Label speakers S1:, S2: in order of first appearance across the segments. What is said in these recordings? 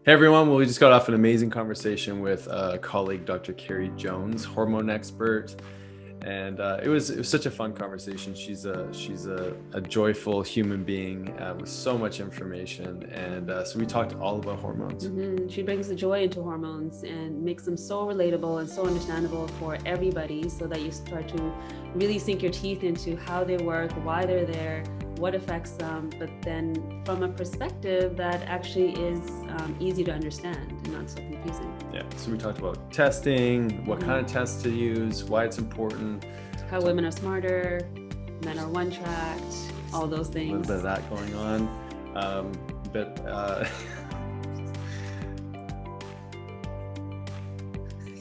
S1: Hey everyone, well, we just got off an amazing conversation with a colleague, Dr. Carrie Jones, hormone expert, and it was such a fun conversation. She's a joyful human being with so much information, and so we talked all about hormones.
S2: She brings the joy into hormones and makes them so relatable and so understandable for everybody, so that you start to really sink your teeth into how they work, why they're there, what affects them, but then from a perspective that actually is easy to understand and not so confusing.
S1: Yeah, so we talked about testing, what kind of tests to use, why it's important,
S2: how women are smarter, men are one-tracked, all those
S1: a
S2: things.
S1: little bit of that going on.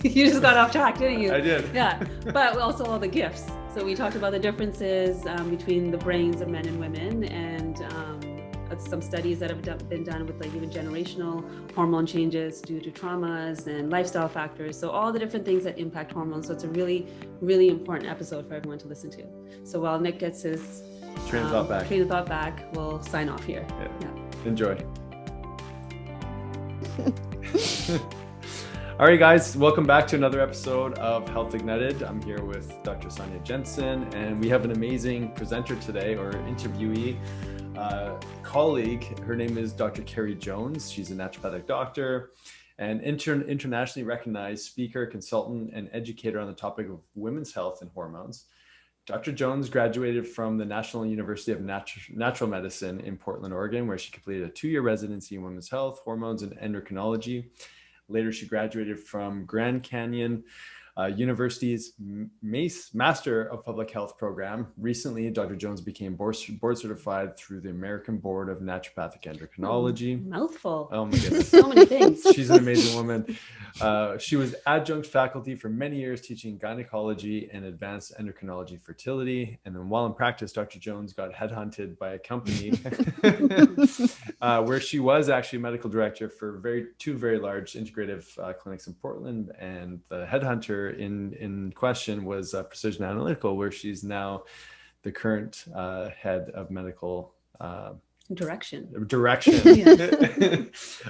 S2: You just got off track, didn't you?
S1: I did.
S2: Yeah, but also all the gifts. So we talked about the differences between the brains of men and women, and some studies that have been done with like even generational hormone changes due to traumas and lifestyle factors. So all the different things that impact hormones. So it's a really, really important episode for everyone to listen to. So while Nick gets his
S1: train of
S2: thought back, we'll sign off here.
S1: Yeah. Enjoy. All right, guys, welcome back to another episode of Health Ignited. I'm here with Dr. Sonya Jensen, and we have an amazing presenter today, or interviewee, colleague. Her name is Dr. Carrie Jones. She's a naturopathic doctor and internationally recognized speaker, consultant, and educator on the topic of women's health and hormones. Dr. Jones graduated from the National University of Natural Medicine in Portland, Oregon, where she completed a 2-year residency in women's health, hormones, and endocrinology. Later, she graduated from Grand Canyon University's Master of Public Health program. Recently, Dr. Jones became board certified through the American Board of Naturopathic Endocrinology.
S2: Mouthful.
S1: Oh my goodness.
S2: So many things.
S1: She's an amazing woman. She was adjunct faculty for many years teaching gynecology and advanced endocrinology fertility. And then while in practice, Dr. Jones got headhunted by a company where she was actually medical director for two very large integrative clinics in Portland. And the headhunter in question was Precision Analytical, where she's now the current head of medical
S2: direction.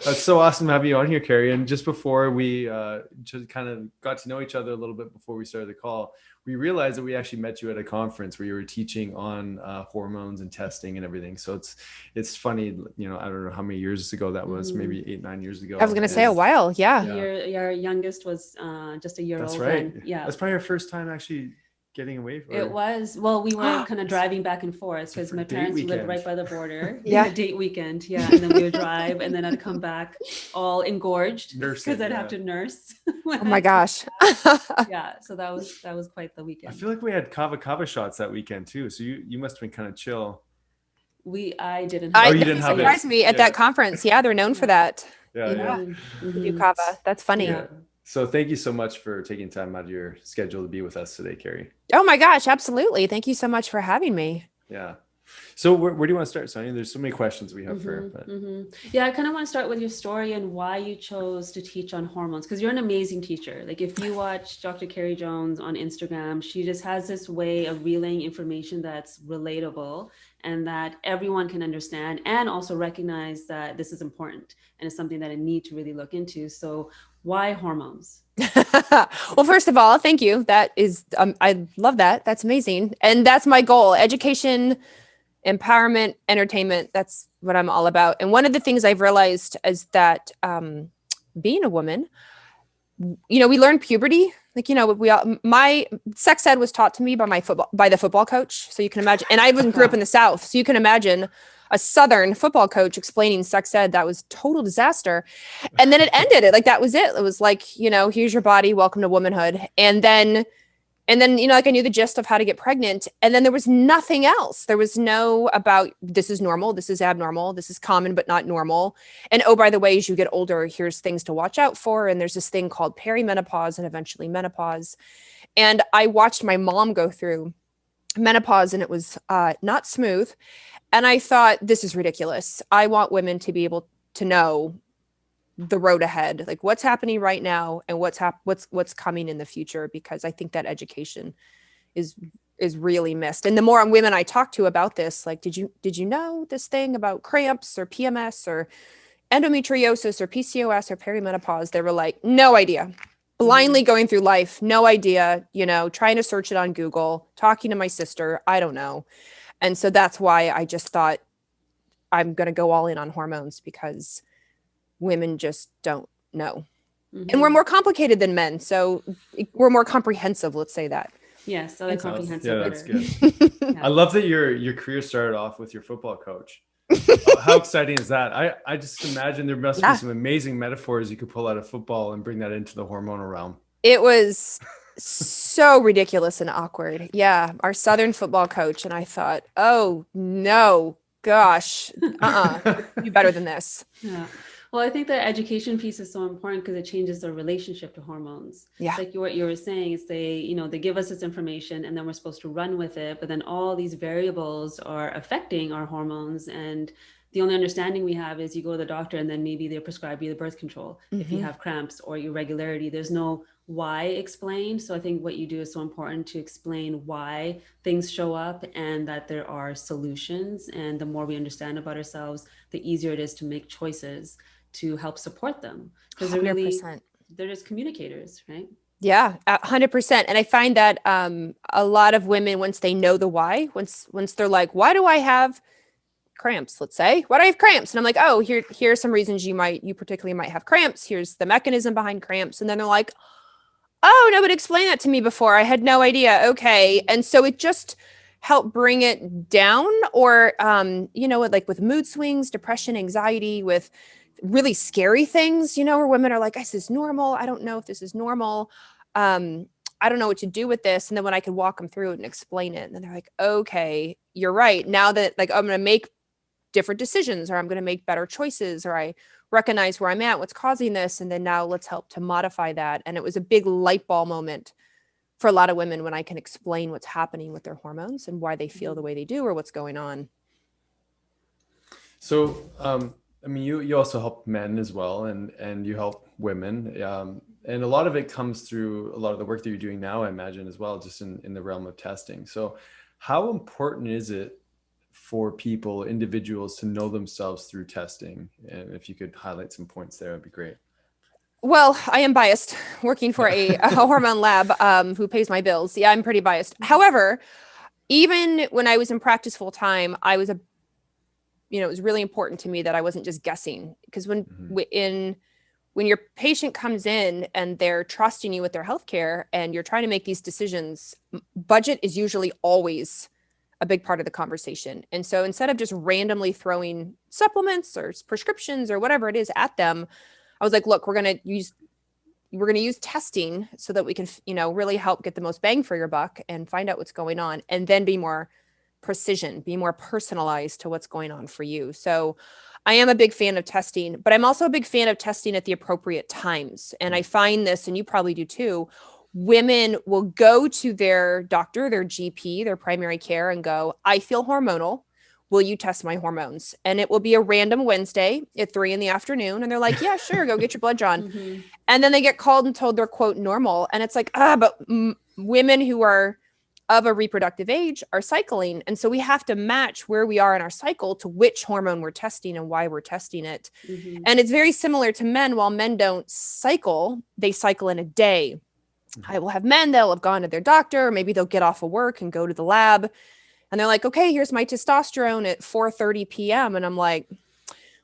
S1: It's so awesome to have you on here, Carrie. And just before we just kind of got to know each other a little bit before we started the call, we realized that we actually met you at a conference where you were teaching on hormones and testing and everything. So it's funny, you know, I don't know how many years ago that was, maybe 8-9 years ago.
S3: I was going to say a while. Yeah.
S2: Your youngest was just a year old.
S1: That's right.
S2: Then. Yeah.
S1: That's probably our first time actually getting away from
S2: it. Was, well, we were kind of driving back and forth because my parents lived right by the border.
S3: Yeah.
S2: Date weekend. Yeah. And then we would drive, and then I'd come back all engorged because I'd have to nurse.
S3: Oh my gosh.
S2: Yeah. So that was quite the weekend.
S1: I feel like we had kava shots that weekend too. So you must have been kind of chill.
S2: I didn't.
S1: You didn't have it.
S3: Surprised me at that conference. Yeah. They're known for that.
S1: Yeah.
S3: Do kava. That's funny.
S1: Yeah. So thank you so much for taking time out of your schedule to be with us today, Carrie.
S3: Oh my gosh, absolutely. Thank you so much for having me.
S1: Yeah. So where do you want to start, Sonya? There's so many questions we have for her.
S2: Yeah, I kind of want to start with your story and why you chose to teach on hormones, because you're an amazing teacher. Like if you watch Dr. Carrie Jones on Instagram, she just has this way of relaying information that's relatable and that everyone can understand, and also recognize that this is important and it's something that I need to really look into. So why hormones?
S3: Well, first of all, thank you. That is, I love that. That's amazing. And that's my goal: education, empowerment, entertainment. That's what I'm all about. And one of the things I've realized is that being a woman, you know, we learn puberty. Like, you know, my sex ed was taught to me by the football coach. So you can imagine, and I grew up in the South. So you can imagine a Southern football coach explaining sex ed. That was total disaster. And then it ended. Like, that was it. It was like, you know, here's your body. Welcome to womanhood. And then, you know, like I knew the gist of how to get pregnant. And then there was nothing else. There was no about this is normal. This is abnormal. This is common, but not normal. And oh, by the way, as you get older, here's things to watch out for. And there's this thing called perimenopause and eventually menopause. And I watched my mom go through menopause, and it was not smooth. And I thought, this is ridiculous. I want women to be able to know the road ahead, like what's happening right now and what's coming in the future, because I think that education is really missed. And the more women I talk to about this, like, did you know this thing about cramps or PMS, or endometriosis or PCOS or perimenopause, they were like, no idea. Blindly going through life, no idea, trying to search it on Google, talking to my sister, I don't know. And so that's why I just thought I'm going to go all in on hormones, because women just don't know. And we're more complicated than men. So we're more comprehensive, let's say that.
S2: Yes, so comprehensive.
S1: Yeah, that's good. I love that your career started off with your football coach. How exciting is that? I just imagine there must be some amazing metaphors you could pull out of football and bring that into the hormonal realm.
S3: It was so ridiculous and awkward. Yeah, our Southern football coach. And I thought, oh no, gosh, do better than this.
S2: Yeah. Well, I think the education piece is so important because it changes their relationship to hormones.
S3: Yeah.
S2: Like what you were saying is they give us this information and then we're supposed to run with it. But then all these variables are affecting our hormones. And the only understanding we have is you go to the doctor and then maybe they prescribe you the birth control if you have cramps or irregularity. There's no why explained. So I think what you do is so important to explain why things show up and that there are solutions. And the more we understand about ourselves, the easier it is to make choices to help support them, because they're just communicators, right?
S3: Yeah, 100%. And I find that a lot of women, once they know the why, once they're like, why do I have cramps? Let's say, why do I have cramps? And I'm like, oh, here are some reasons you particularly might have cramps. Here's the mechanism behind cramps. And then they're like, oh, nobody explained that to me before. I had no idea. Okay. And so it just helped bring it down. Or, like with mood swings, depression, anxiety, with really scary things, where women are like, is this normal? I don't know if this is normal. I don't know what to do with this. And then when I could walk them through it and explain it, and then they're like, okay, you're right. Now that I'm going to make different decisions, or I'm going to make better choices, or I recognize where I'm at, what's causing this. And then now let's help to modify that. And it was a big light bulb moment for a lot of women when I can explain what's happening with their hormones and why they feel the way they do or what's going on.
S1: So, you also help men as well, and you help women. And a lot of it comes through a lot of the work that you're doing now, I imagine, as well, just in the realm of testing. So how important is it for individuals to know themselves through testing? And if you could highlight some points there, it'd be great.
S3: Well, I am biased working for a hormone lab who pays my bills. Yeah, I'm pretty biased. However, even when I was in practice full time, it was really important to me that I wasn't just guessing, because when your patient comes in and they're trusting you with their healthcare and you're trying to make these decisions, budget is usually always a big part of the conversation. And so instead of just randomly throwing supplements or prescriptions or whatever it is at them, I was like, look, we're going to use testing so that we can, really help get the most bang for your buck and find out what's going on, and then be more precision, be more personalized to what's going on for you. So I am a big fan of testing, but I'm also a big fan of testing at the appropriate times. And I find this, and you probably do too, women will go to their doctor, their GP, their primary care, and go, I feel hormonal. Will you test my hormones? And it will be a random Wednesday at 3 p.m. And they're like, yeah, sure. Go get your blood drawn. And then they get called and told they're, quote, normal. And it's like, but women who are of a reproductive age are cycling. And so we have to match where we are in our cycle to which hormone we're testing and why we're testing it. And it's very similar to men. While men don't cycle, they cycle in a day. I will have men, they'll have gone to their doctor, or maybe they'll get off of work and go to the lab. And they're like, okay, here's my testosterone at 4:30 p.m. And I'm like,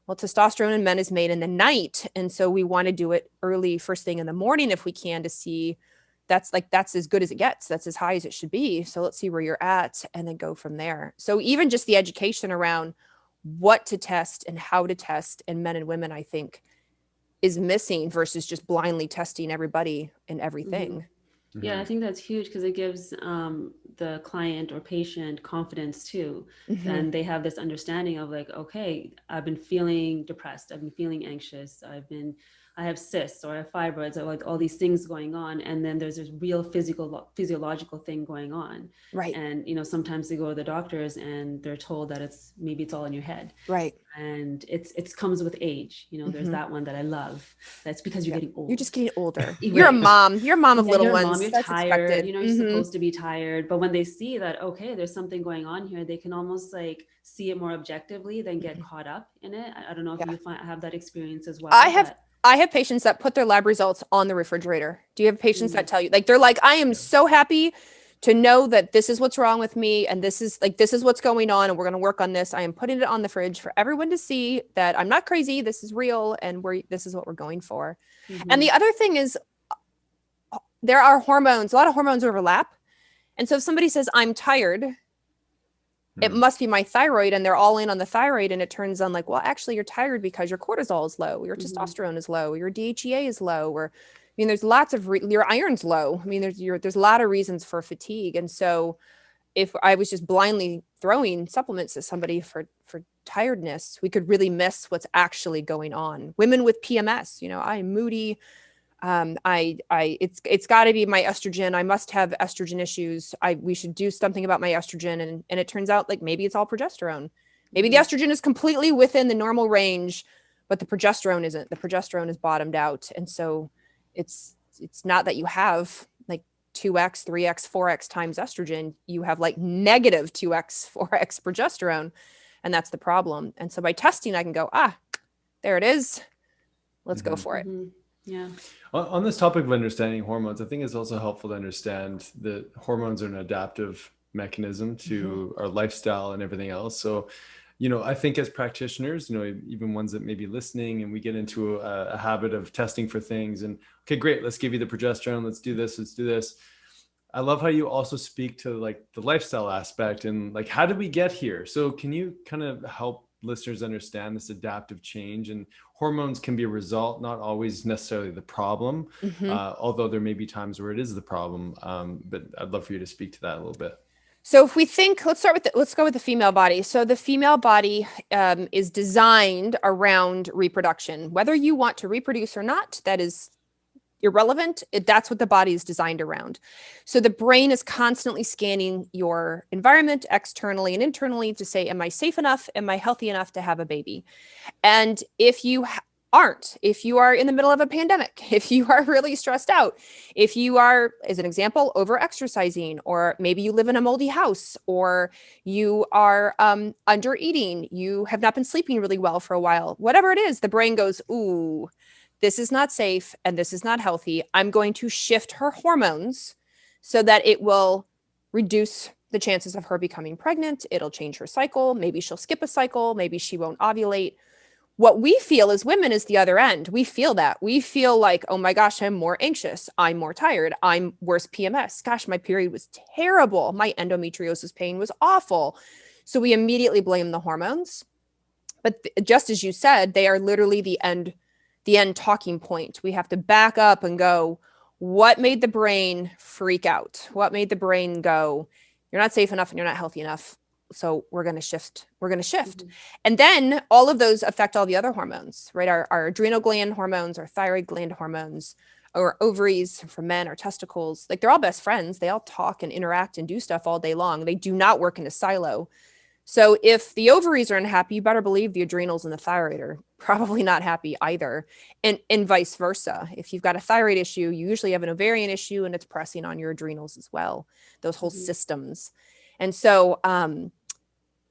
S3: well, testosterone in men is made in the night. And so we want to do it early, first thing in the morning if we can, to see that's as good as it gets. That's as high as it should be. So let's see where you're at and then go from there. So even just the education around what to test and how to test in men and women, I think, is missing versus just blindly testing everybody and everything.
S2: Yeah, I think that's huge because it gives the client or patient confidence too. And they have this understanding of like, okay, I've been feeling depressed. I've been feeling anxious. I've been I have cysts or I have fibroids or like all these things going on. And then there's this real physiological thing going on.
S3: Right.
S2: And, sometimes they go to the doctors and they're told that maybe it's all in your head.
S3: Right.
S2: And it comes with age. There's that one that I love. That's because you're getting old.
S3: You're just getting older.
S2: Right.
S3: You're a mom. You're a mom of little
S2: you're
S3: ones.
S2: Mom, you're
S3: That's
S2: tired.
S3: expected.
S2: You're supposed to be tired. But when they see that, okay, there's something going on here, they can almost like see it more objectively than get caught up in it. I don't know if you have that experience as well.
S3: I have patients that put their lab results on the refrigerator. Do you have patients that tell you, like, they're like, I am so happy to know that this is what's wrong with me. And this is what's going on. And we're going to work on this. I am putting it on the fridge for everyone to see that I'm not crazy. This is real. And this is what we're going for. And the other thing is there are hormones, a lot of hormones overlap. And so if somebody says, I'm tired, it must be my thyroid, and they're all in on the thyroid. And it turns on like, well, actually you're tired because your cortisol is low, your testosterone is low, your DHEA is low, or, there's lots of, your iron's low. There's a lot of reasons for fatigue. And so if I was just blindly throwing supplements at somebody for tiredness, we could really miss what's actually going on. Women with PMS, I'm moody. It's got to be my estrogen. I must have estrogen issues. We should do something about my estrogen. And it turns out like maybe it's all progesterone. Maybe the estrogen is completely within the normal range, but the progesterone isn't. The progesterone is bottomed out. And so it's not that you have like 2x, 3x, 4x times estrogen. You have like negative 2x, 4x progesterone. And that's the problem. And so by testing, I can go, there it is. Let's go for it.
S2: Yeah.
S1: On this topic of understanding hormones, I think it's also helpful to understand that hormones are an adaptive mechanism to our lifestyle and everything else. So, I think as practitioners, even ones that may be listening, and we get into a habit of testing for things and, okay, great, let's give you the progesterone. Let's do this. I love how you also speak to like the lifestyle aspect and like, how did we get here? So can you kind of help listeners understand this adaptive change? And hormones can be a result, not always necessarily the problem, although there may be times where it is the problem. But I'd love for you to speak to that a little bit.
S3: So if we think, let's go with the female body. So the female body is designed around reproduction. Whether you want to reproduce or not, that is irrelevant. That's what the body is designed around. So the brain is constantly scanning your environment externally and internally to say, am I safe enough? Am I healthy enough to have a baby? And if you aren't, if you are in the middle of a pandemic, if you are really stressed out, if you are, as an example, over exercising, or maybe you live in a moldy house, or you are under eating, you have not been sleeping really well for a while, whatever it is, the brain goes, ooh, this is not safe and this is not healthy. I'm going to shift her hormones so that it will reduce the chances of her becoming pregnant. It'll change her cycle. Maybe she'll skip a cycle. Maybe she won't ovulate. What we feel as women is the other end. We feel that. We feel like, oh my gosh, I'm more anxious. I'm more tired. I'm worse PMS. Gosh, my period was terrible. My endometriosis pain was awful. So we immediately blame the hormones. But just as you said, they are literally the end talking point. We have to back up and go, what made the brain freak out? What made the brain go, you're not safe enough and you're not healthy enough. So we're going to shift. And then all of those affect all the other hormones, right? Our adrenal gland hormones, our thyroid gland hormones, our ovaries for men, our testicles, like they're all best friends. They all talk and interact and do stuff all day long. They do not work in a silo. So if the ovaries are unhappy, you better believe the adrenals and the thyroid are probably not happy either. And vice versa. If you've got a thyroid issue, you usually have an ovarian issue and it's pressing on your adrenals as well, those whole systems. And so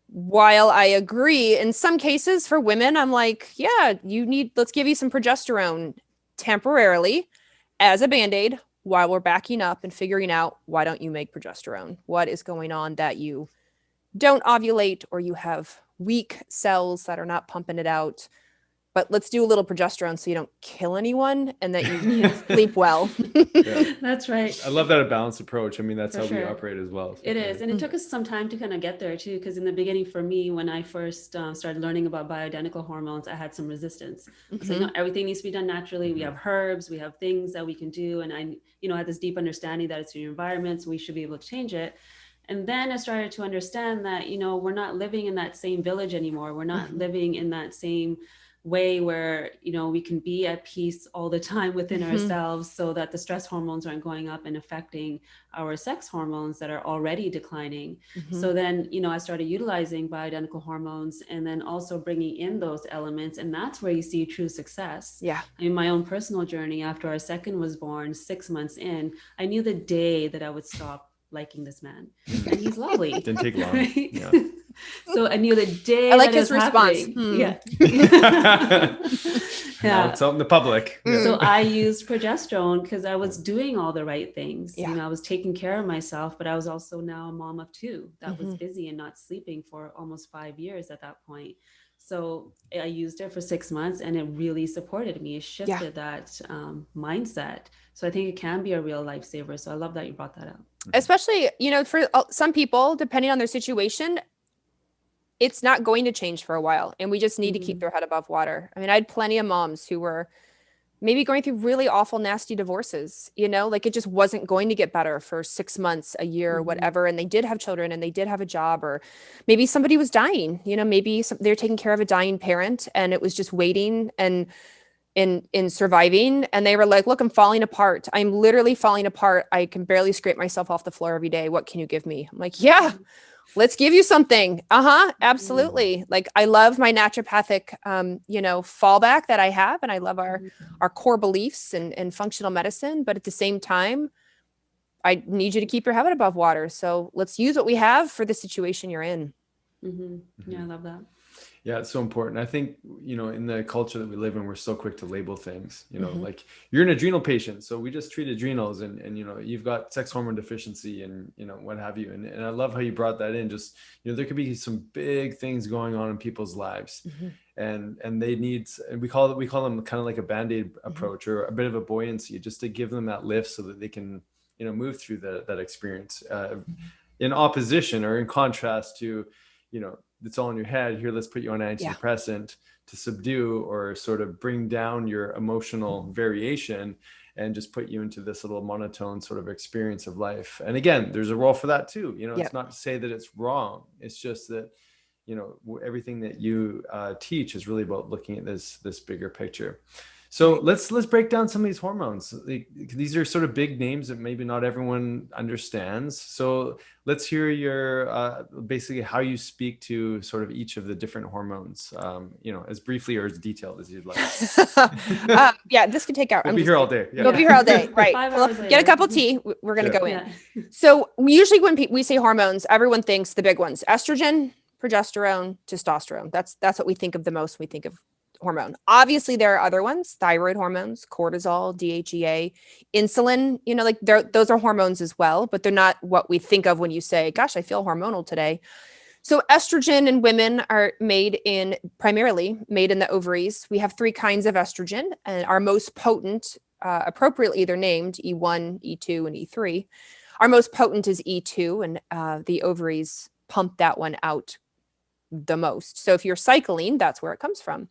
S3: while I agree in some cases for women, I'm like, yeah, let's give you some progesterone temporarily as a Bandaid while we're backing up and figuring out, why don't you make progesterone? What is going on that you don't ovulate, or you have weak cells that are not pumping it out? But let's do a little progesterone so you don't kill anyone and that you sleep well.
S1: Yeah.
S2: That's right.
S1: I love that, a balanced approach. I mean, that's
S2: For
S1: how we
S2: sure.
S1: operate as well.
S2: It is. And it took us some time to kind of get there too, because in the beginning for me, when I first started learning about bioidentical hormones, I had some resistance. So, no, everything needs to be done naturally. We have herbs, we have things that we can do. And I, had this deep understanding that it's in your environment, so we should be able to change it. And then I started to understand that, we're not living in that same village anymore. We're not living in that same way where, you know, we can be at peace all the time within ourselves, so that the stress hormones aren't going up and affecting our sex hormones that are already declining. So then, you know, I started utilizing bioidentical hormones, and then also bringing in those elements. And that's where you see true success.
S3: Yeah.
S2: In my own personal journey, after our second was born, 6 months in, I knew the day that I would stop liking this man, and he's lovely.
S1: Didn't take long.
S2: Right?
S1: Yeah.
S2: So I knew the day.
S3: I like
S2: that
S3: his
S2: it was
S3: response.
S2: happening. Yeah.
S1: Now it's out in the public.
S2: So I used progesterone because I was doing all the right things.
S3: Yeah.
S2: You know, I was taking care of myself, but I was also now a mom of two that was busy and not sleeping for almost 5 years at that point. So I used it for 6 months, and it really supported me. It shifted that mindset. So I think it can be a real lifesaver. So I love that you brought that up.
S3: Especially, you know, for some people, depending on their situation, it's not going to change for a while, and we just need to keep their head above water. I mean, I had plenty of moms who were maybe going through really awful, nasty divorces, you know, like it just wasn't going to get better for 6 months, a year, or whatever. And they did have children, and they did have a job, or maybe somebody was dying, you know, maybe they're taking care of a dying parent, and it was just waiting and in surviving. And they were like, look, I'm falling apart. I'm literally falling apart. I can barely scrape myself off the floor every day. What can you give me? I'm like, yeah, let's give you something. Absolutely. Like, I love my naturopathic, you know, fallback that I have. And I love our core beliefs and functional medicine. But at the same time, I need you to keep your head above water. So let's use what we have for the situation you're in.
S2: Yeah, I love that.
S1: Yeah, it's so important. I think, you know, in the culture that we live in, we're so quick to label things, you know, like you're an adrenal patient, so we just treat adrenals, and, you know, you've got sex hormone deficiency and, you know, what have you. And I love how you brought that in. Just, you know, there could be some big things going on in people's lives, and they need, and we call them kind of like a Bandaid approach, or a bit of a buoyancy, just to give them that lift so that they can, you know, move through that experience, in opposition or in contrast to, you know, it's all in your head. Here, let's put you on an antidepressant to subdue or sort of bring down your emotional variation, and just put you into this little monotone sort of experience of life. And again, there's a role for that too. You know, it's not to say that it's wrong. It's just that, you know, everything that you teach is really about looking at this bigger picture. So let's break down some of these hormones. These are sort of big names that maybe not everyone understands. So let's hear your basically how you speak to sort of each of the different hormones, you know, as briefly or as detailed as you'd like.
S3: Yeah, this could take out.
S1: We'll be here all day.
S3: We'll be here all day. Right.
S2: 5 hours
S3: Get a cup of tea. We're going to go in.
S2: Yeah.
S3: So usually when we say hormones, everyone thinks the big ones: estrogen, progesterone, testosterone. That's what we think of the most when we think of hormone. Obviously, there are other ones: thyroid hormones, cortisol, DHEA, insulin. You know, like those are hormones as well, but they're not what we think of when you say, "Gosh, I feel hormonal today." So, estrogen in women are primarily made in the ovaries. We have 3 kinds of estrogen, and our most potent, appropriately they're named E1, E2, and E3. Our most potent is E2, and the ovaries pump that one out the most. So if you're cycling, that's where it comes from.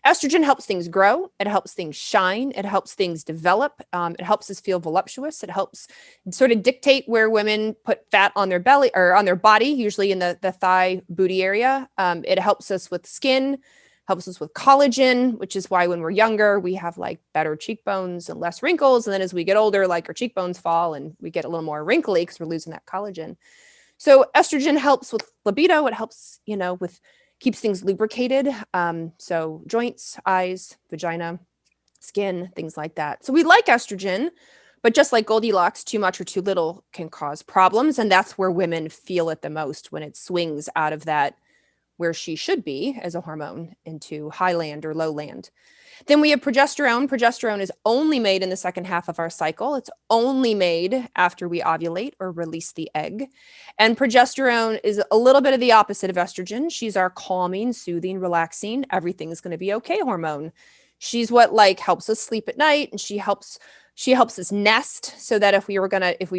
S3: Estrogen helps things grow. It helps things shine. It helps things develop. It helps us feel voluptuous. It helps sort of dictate where women put fat on their belly or on their body, usually in the thigh booty area. It helps us with skin, helps us with collagen, which is why when we're younger, we have like better cheekbones and less wrinkles. And then as we get older, like our cheekbones fall and we get a little more wrinkly because we're losing that collagen. So estrogen helps with libido. It helps, you know, keeps things lubricated. So joints, eyes, vagina, skin, things like that. So we like estrogen, but just like Goldilocks, too much or too little can cause problems. And that's where women feel it the most, when it swings out of that where she should be as a hormone into highland or lowland. Then we have progesterone. Progesterone is only made in the second half of our cycle. It's only made after we ovulate or release the egg. And progesterone is a little bit of the opposite of estrogen. She's our calming, soothing, relaxing, everything's going to be okay hormone. She's what like helps us sleep at night, and she helps us nest, so that if we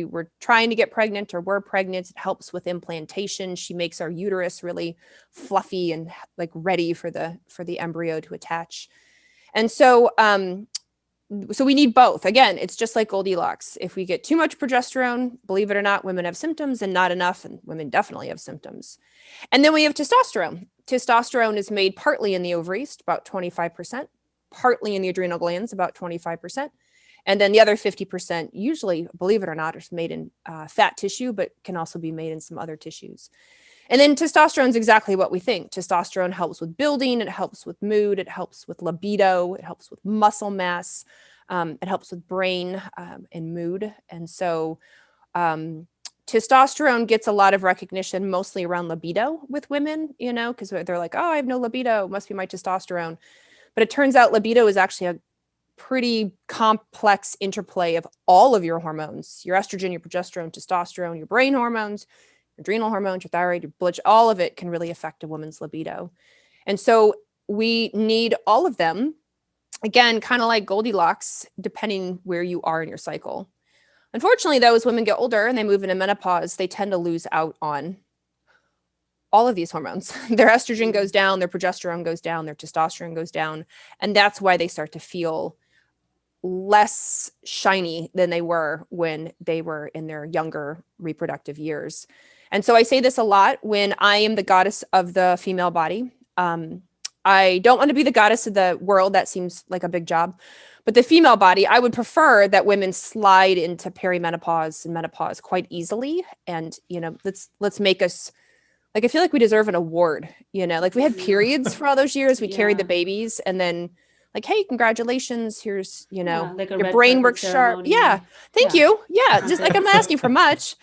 S3: were trying to get pregnant or were pregnant, it helps with implantation. She makes our uterus really fluffy and like ready for the embryo to attach. And so so we need both. Again, it's just like Goldilocks. If we get too much progesterone, believe it or not, women have symptoms, and not enough, and women definitely have symptoms. And then we have testosterone. Testosterone is made partly in the ovaries, about 25%, partly in the adrenal glands, about 25%. And then the other 50%, usually, believe it or not, is made in fat tissue, but can also be made in some other tissues. And then testosterone is exactly what we think. Testosterone helps with building. It helps with mood. It helps with libido. It helps with muscle mass. It helps with brain and mood. And so testosterone gets a lot of recognition, mostly around libido with women, because they're like, oh, I have no libido. It must be my testosterone. But it turns out libido is actually a pretty complex interplay of all of your hormones, your estrogen, your progesterone, testosterone, your brain hormones, adrenal hormones, your thyroid, your blood, all of it can really affect a woman's libido. And so we need all of them, again, kind of like Goldilocks, depending where you are in your cycle. Unfortunately, though, as women get older and they move into menopause, they tend to lose out on all of these hormones. Their estrogen goes down, their progesterone goes down, their testosterone goes down. And that's why they start to feel less shiny than they were when they were in their younger reproductive years. And so I say this a lot when I am the goddess of the female body. I don't want to be the goddess of the world. That seems like a big job. But the female body, I would prefer that women slide into perimenopause and menopause quite easily. And, let's make us, like, I feel like we deserve an award, like we had periods for all those years. We carried the babies, and then like, hey, congratulations. Here's,
S2: like
S3: your brain works sharp. Yeah. Thank you. Yeah. Just like, I'm not asking for much.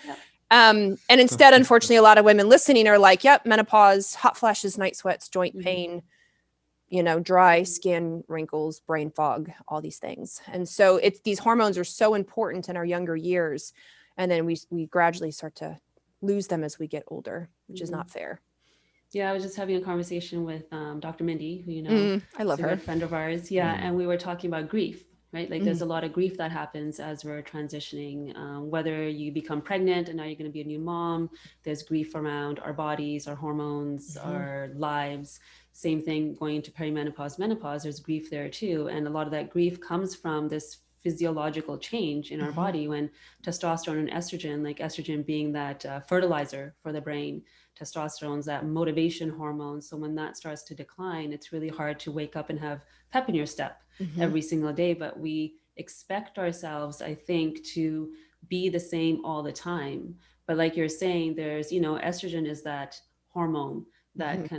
S3: And instead, unfortunately, a lot of women listening are like, yep, menopause, hot flashes, night sweats, joint pain, dry skin, wrinkles, brain fog, all these things. And so these hormones are so important in our younger years. And then we gradually start to lose them as we get older, which is not fair.
S2: Yeah, I was just having a conversation with Dr. Mindy, who
S3: I love her,
S2: a good friend of ours. Yeah, and we were talking about grief, right? Like there's a lot of grief that happens as we're transitioning, whether you become pregnant and now you're going to be a new mom. There's grief around our bodies, our hormones, our lives. Same thing going into perimenopause, menopause, there's grief there too. And a lot of that grief comes from this physiological change in our body when testosterone and estrogen, like estrogen being that fertilizer for the brain, testosterone's that motivation hormone. So when that starts to decline, it's really hard to wake up and have pep in your step every single day. But we expect ourselves, I think, to be the same all the time. But like you're saying, there's, estrogen is that hormone that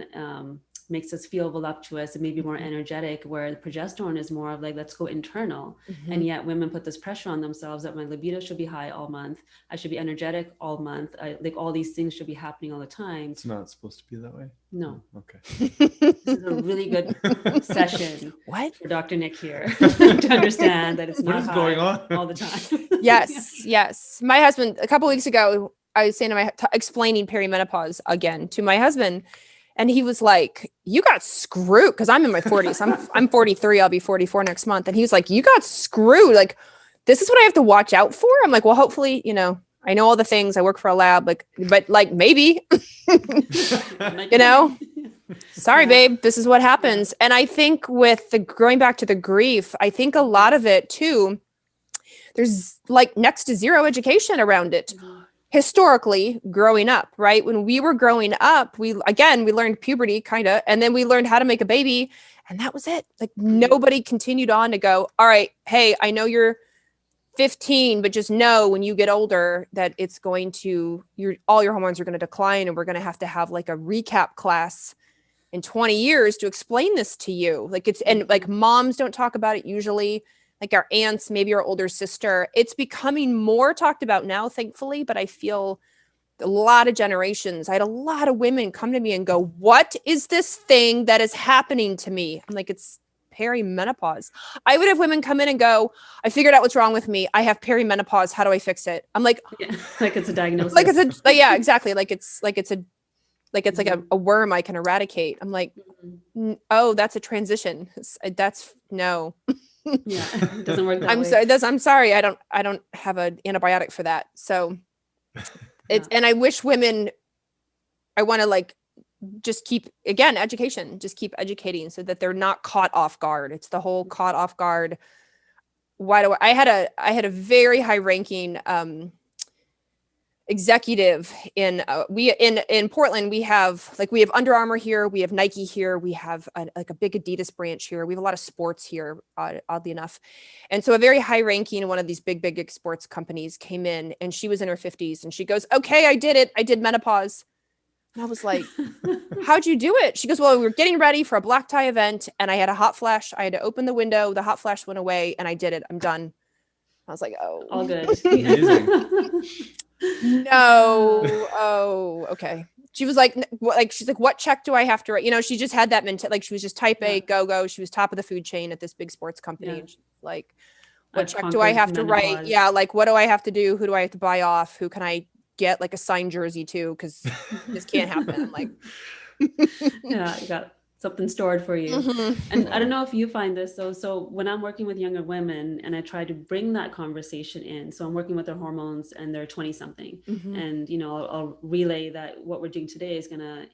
S2: makes us feel voluptuous and maybe more energetic, where the progesterone is more of like, let's go internal. And yet women put this pressure on themselves that my libido should be high all month. I should be energetic all month. Like all these things should be happening all the time.
S1: It's not supposed to be that way?
S2: No.
S1: Okay.
S2: This is a really good session for Dr. Nick here to understand that it's not
S1: going on
S2: all the time.
S3: Yes. My husband, a couple of weeks ago, I was saying explaining perimenopause again to my husband. And he was like, you got screwed. Cause I'm in my 40s. I'm 43. I'll be 44 next month. And he was like, you got screwed. Like, this is what I have to watch out for. I'm like, well, hopefully, I know all the things. I work for a lab, but maybe, sorry, babe, this is what happens. And I think with going back to the grief, I think a lot of it too, there's like next to zero education around it. Historically, growing up, right? When we were growing up, we learned puberty kind of, and then we learned how to make a baby, and that was it. Like nobody continued on to go, all right, hey, I know you're 15, but just know when you get older that it's going to, all your hormones are going to decline, and we're going to have like a recap class in 20 years to explain this to you. And like moms don't talk about it usually. Like our aunts, maybe our older sister, it's becoming more talked about now, thankfully, but I feel a lot of generations, I had a lot of women come to me and go, what is this thing that is happening to me? I'm like, it's perimenopause. I would have women come in and go, I figured out what's wrong with me. I have perimenopause. How do I fix it? I'm like,
S2: like it's a diagnosis.
S3: Yeah, exactly. Like it's like a worm I can eradicate. I'm like, oh, that's a transition. That's no.
S2: Yeah, it doesn't work that way.
S3: I'm sorry. I don't have an antibiotic for that. So and I wish women, I want to like, just keep, again, education, just keep educating so that they're not caught off guard. It's the whole caught off guard. why do I had a very high ranking executive in Portland. We have Under Armour here, we have Nike here, we have a big Adidas branch here, we have a lot of sports here, oddly enough. And so a very high ranking one of these big sports companies came in, and she was in her 50s, and she goes, okay, I did it, I did menopause. And I was like, how'd you do it? She goes, well, we were getting ready for a black tie event, and I had a hot flash, I had to open the window, the hot flash went away, and I did it, I'm done. I was like, oh,
S2: All good.
S1: Amazing.
S3: no. Oh, okay. She was like, she's like, what check do I have to write? You know, she just had that mentality. Like, she was just type A, go. She was top of the food chain at this big sports company.
S2: Yeah.
S3: And she's like, what
S2: I've
S3: check do I have to
S2: conquered
S3: write?
S2: menopause.
S3: Yeah. Like, what do I have to do? Who do I have to buy off? Who can I get like a signed jersey to? Cause this can't happen. I'm like,
S2: Yeah, you got something stored for you.
S3: mhm.
S2: And I don't know if you find this though. So when I'm working with younger women and I try to bring that conversation in, so I'm working with their hormones and they're 20 something,
S3: Mhm.
S2: and I'll relay that what we're doing today is gonna,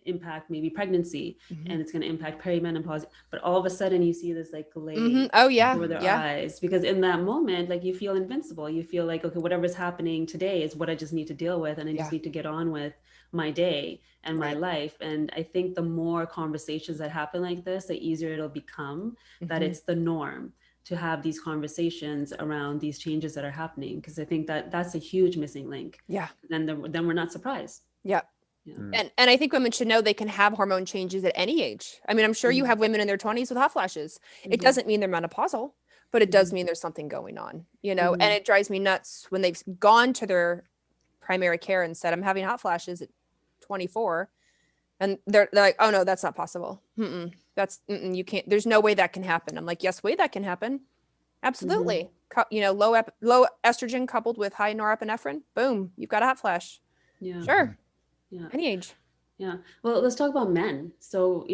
S2: impact maybe pregnancy,
S3: Mhm.
S2: and it's gonna impact perimenopause. But all of a sudden you see this like glaze
S3: Mhm. Oh yeah.
S2: over their
S3: Yeah.
S2: eyes, because in that moment, like, you feel invincible. You feel like, okay, whatever's happening today is what I just need to deal with, and I just
S3: Yeah.
S2: need to get on with my day and my
S3: Right.
S2: life. And I think the more conversations that happen like this, the easier it'll become that
S3: Mhm.
S2: it's the norm to have these conversations around these changes that are happening. Because I think that that's a huge missing link.
S3: Yeah.
S2: Then we're not surprised.
S3: Yeah.
S2: Yeah.
S3: And I think women should know they can have hormone changes at any age. I mean, I'm sure you
S2: Mhm.
S3: have women in their 20s with hot flashes. It
S2: Mhm.
S3: doesn't mean they're menopausal, but it does
S2: Mhm.
S3: mean there's something going on, you know? And
S2: Mhm.
S3: it drives me nuts when they've gone to their primary care and said, I'm having hot flashes at 24. And they're like, oh no, that's not possible. You can't, there's no way that can happen. I'm like, yes, way that can happen. Absolutely. Low estrogen coupled with high norepinephrine, boom, you've got a hot flash.
S2: Yeah.
S3: Sure.
S2: Yeah.
S3: Any age.
S2: Yeah. Well, let's talk about men. So,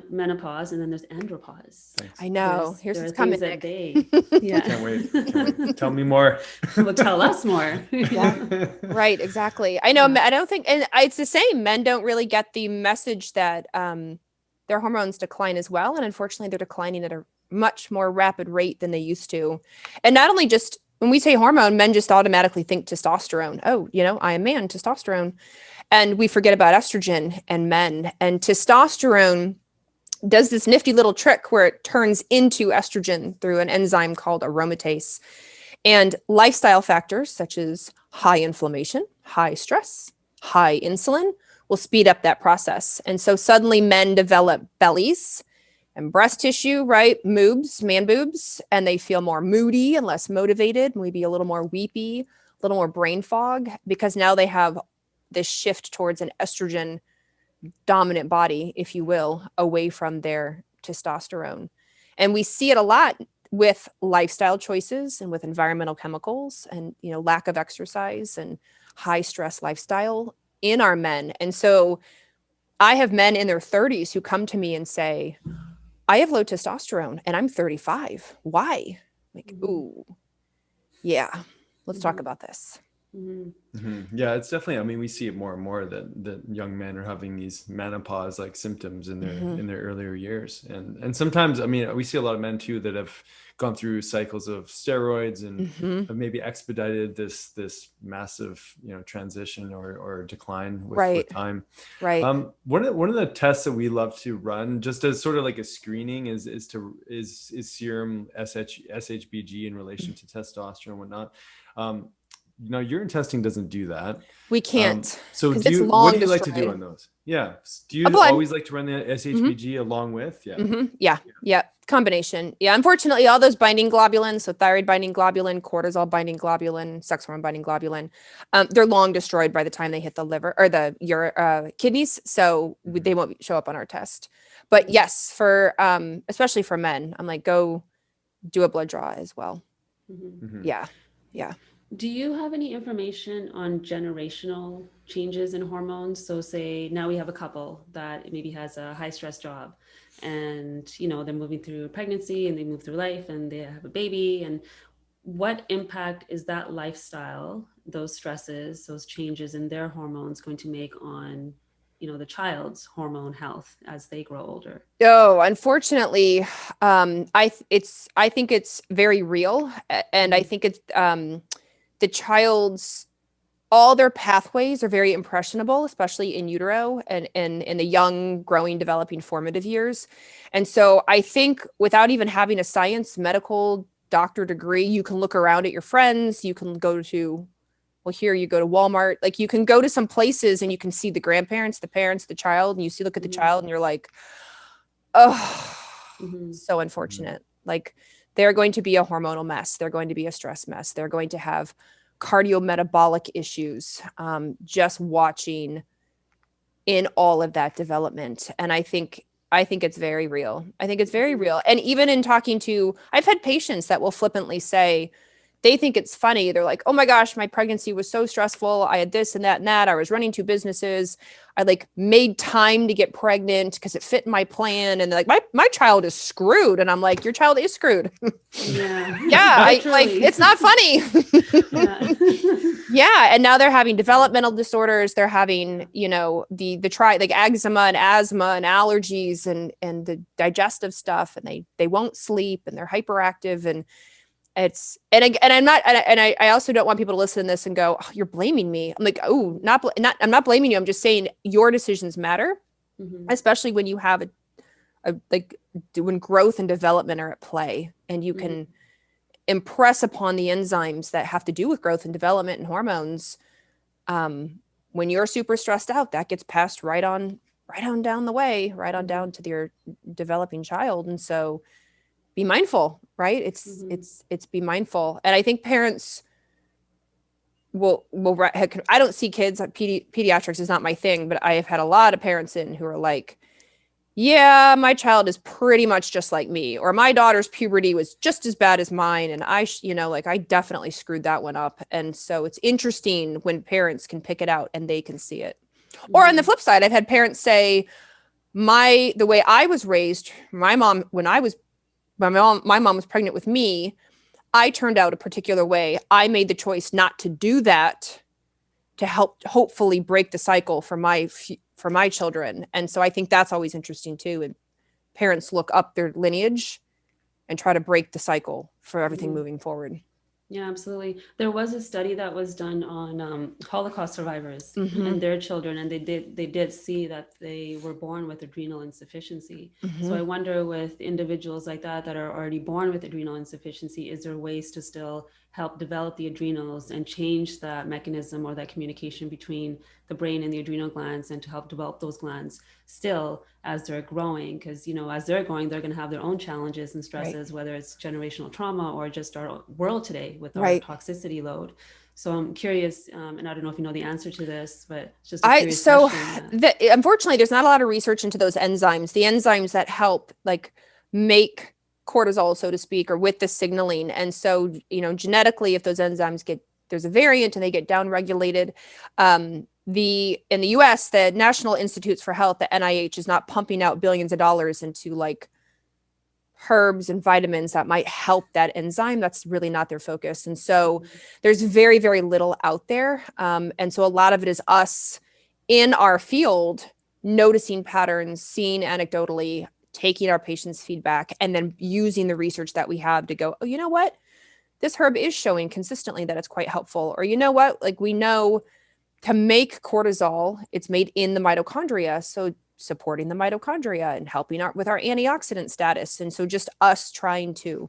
S2: menopause, and then there's andropause.
S1: Thanks.
S3: I know. Here's
S2: There are
S3: what's coming,
S2: things that
S3: Nick.
S2: yeah.
S1: Can't wait. Tell me more.
S2: Well, tell us more.
S3: Yeah. Right, exactly. I know.
S2: Yeah.
S3: I don't think, and it's the same. Men don't really get the message that their hormones decline as well, and unfortunately, they're declining at a much more rapid rate than they used to. And not only just when we say hormone, men just automatically think testosterone. Oh, I am man, testosterone, and we forget about estrogen and men. And testosterone does this nifty little trick where it turns into estrogen through an enzyme called aromatase. And lifestyle factors such as high inflammation, high stress, high insulin will speed up that process. And so suddenly men develop bellies and breast tissue, right? Moobs, man boobs, and they feel more moody and less motivated, maybe a little more weepy, a little more brain fog, because now they have this shift towards an estrogen dominant body, if you will, away from their testosterone. And we see it a lot with lifestyle choices and with environmental chemicals and lack of exercise and high stress lifestyle in our men. And so I have men in their 30s who come to me and say, I have low testosterone and I'm 35. Why? Like, ooh, yeah, let's talk about this.
S1: Yeah, it's definitely, I mean, we see it more and more that young men are having these menopause like symptoms in their earlier years. And sometimes, I mean, we see a lot of men too that have gone through cycles of steroids and have maybe expedited this massive, transition or decline with time.
S3: Right.
S1: One of the tests that we love to run just as sort of like a screening is serum SHBG in relation to testosterone and whatnot. Urine testing doesn't do that.
S3: We can't.
S1: So what do you like to do on those? Yeah. Do you always like to run the SHBG along with? Yeah.
S3: Yeah. Combination. Yeah. Unfortunately, all those binding globulins, so thyroid binding globulin, cortisol binding globulin, sex hormone binding globulin, they're long destroyed by the time they hit the liver or the kidneys. So they won't show up on our test. But yes, for especially for men, I'm like, go do a blood draw as well. Yeah.
S2: Do you have any information on generational changes in hormones? So say now we have a couple that maybe has a high stress job and, they're moving through pregnancy and they move through life and they have a baby. And what impact is that lifestyle, those stresses, those changes in their hormones going to make on, the child's hormone health as they grow older?
S3: Oh, unfortunately, I think it's very real, and I think it's the child's all their pathways are very impressionable, especially in utero and in the young, growing, developing formative years. And so I think without even having a science medical doctor degree, you can look around at your friends, you can go to, well, here you go to Walmart, like you can go to some places and you can see the grandparents, the parents, the child, and you look at the child and you're like, oh, so unfortunate. Like they're going to be a hormonal mess. They're going to be a stress mess. They're going to have cardiometabolic issues, just watching in all of that development. And I think it's very real. I think it's very real. And even in talking to, I've had patients that will flippantly say, they think it's funny. They're like, oh my gosh, my pregnancy was so stressful. I had this and that and that. I was running 2 businesses. I like made time to get pregnant because it fit in my plan. And like, my child is screwed. And I'm like, your child is screwed.
S2: Yeah.
S3: Yeah. Like, it's not funny. Yeah. And now they're having developmental disorders. They're having, like eczema and asthma and allergies and the digestive stuff. And they won't sleep and they're hyperactive. And I'm not, and I also don't want people to listen to this and go, oh, you're blaming me. I'm like, oh, I'm not blaming you. I'm just saying your decisions matter, especially when you have when growth and development are at play, and you can impress upon the enzymes that have to do with growth and development and hormones. When you're super stressed out, that gets passed right on down the way, right on down to your developing child. And so be mindful, right? It's be mindful. And I think parents will, I don't see kids, pediatrics is not my thing, but I have had a lot of parents who are like, yeah, my child is pretty much just like me, or my daughter's puberty was just as bad as mine. And I definitely screwed that one up. And so it's interesting when parents can pick it out and they can see it. Or on the flip side, I've had parents say, the way I was raised, my mom was pregnant with me, I turned out a particular way. I made the choice not to do that to help hopefully break the cycle for my children. And so I think that's always interesting too. And parents look up their lineage and try to break the cycle for everything moving forward.
S2: Yeah, absolutely. There was a study that was done on Holocaust survivors and their children, and they did see that they were born with adrenal insufficiency. So I wonder, with individuals like that are already born with adrenal insufficiency, is there ways to still help develop the adrenals and change that mechanism or that communication between the brain and the adrenal glands, and to help develop those glands still as they're growing? Because, as they're growing, they're going to have their own challenges and stresses, whether it's generational trauma or just our world today with our toxicity load. So I'm curious, and I don't know if you know the answer to this, but it's just a curious question.
S3: Unfortunately, there's not a lot of research into those enzymes, the enzymes that help like make cortisol, so to speak, or with the signaling. And so, genetically, if those enzymes there's a variant and they get downregulated, in the US, the National Institutes for Health, the NIH, is not pumping out billions of dollars into like herbs and vitamins that might help that enzyme. That's really not their focus. And so there's very, very little out there. And so a lot of it is us in our field noticing patterns, seeing anecdotally, taking our patients' feedback, and then using the research that we have to go, oh, you know what? This herb is showing consistently that it's quite helpful. Or you know what? Like, we know to make cortisol, it's made in the mitochondria. So supporting the mitochondria and helping with our antioxidant status. And so just us trying to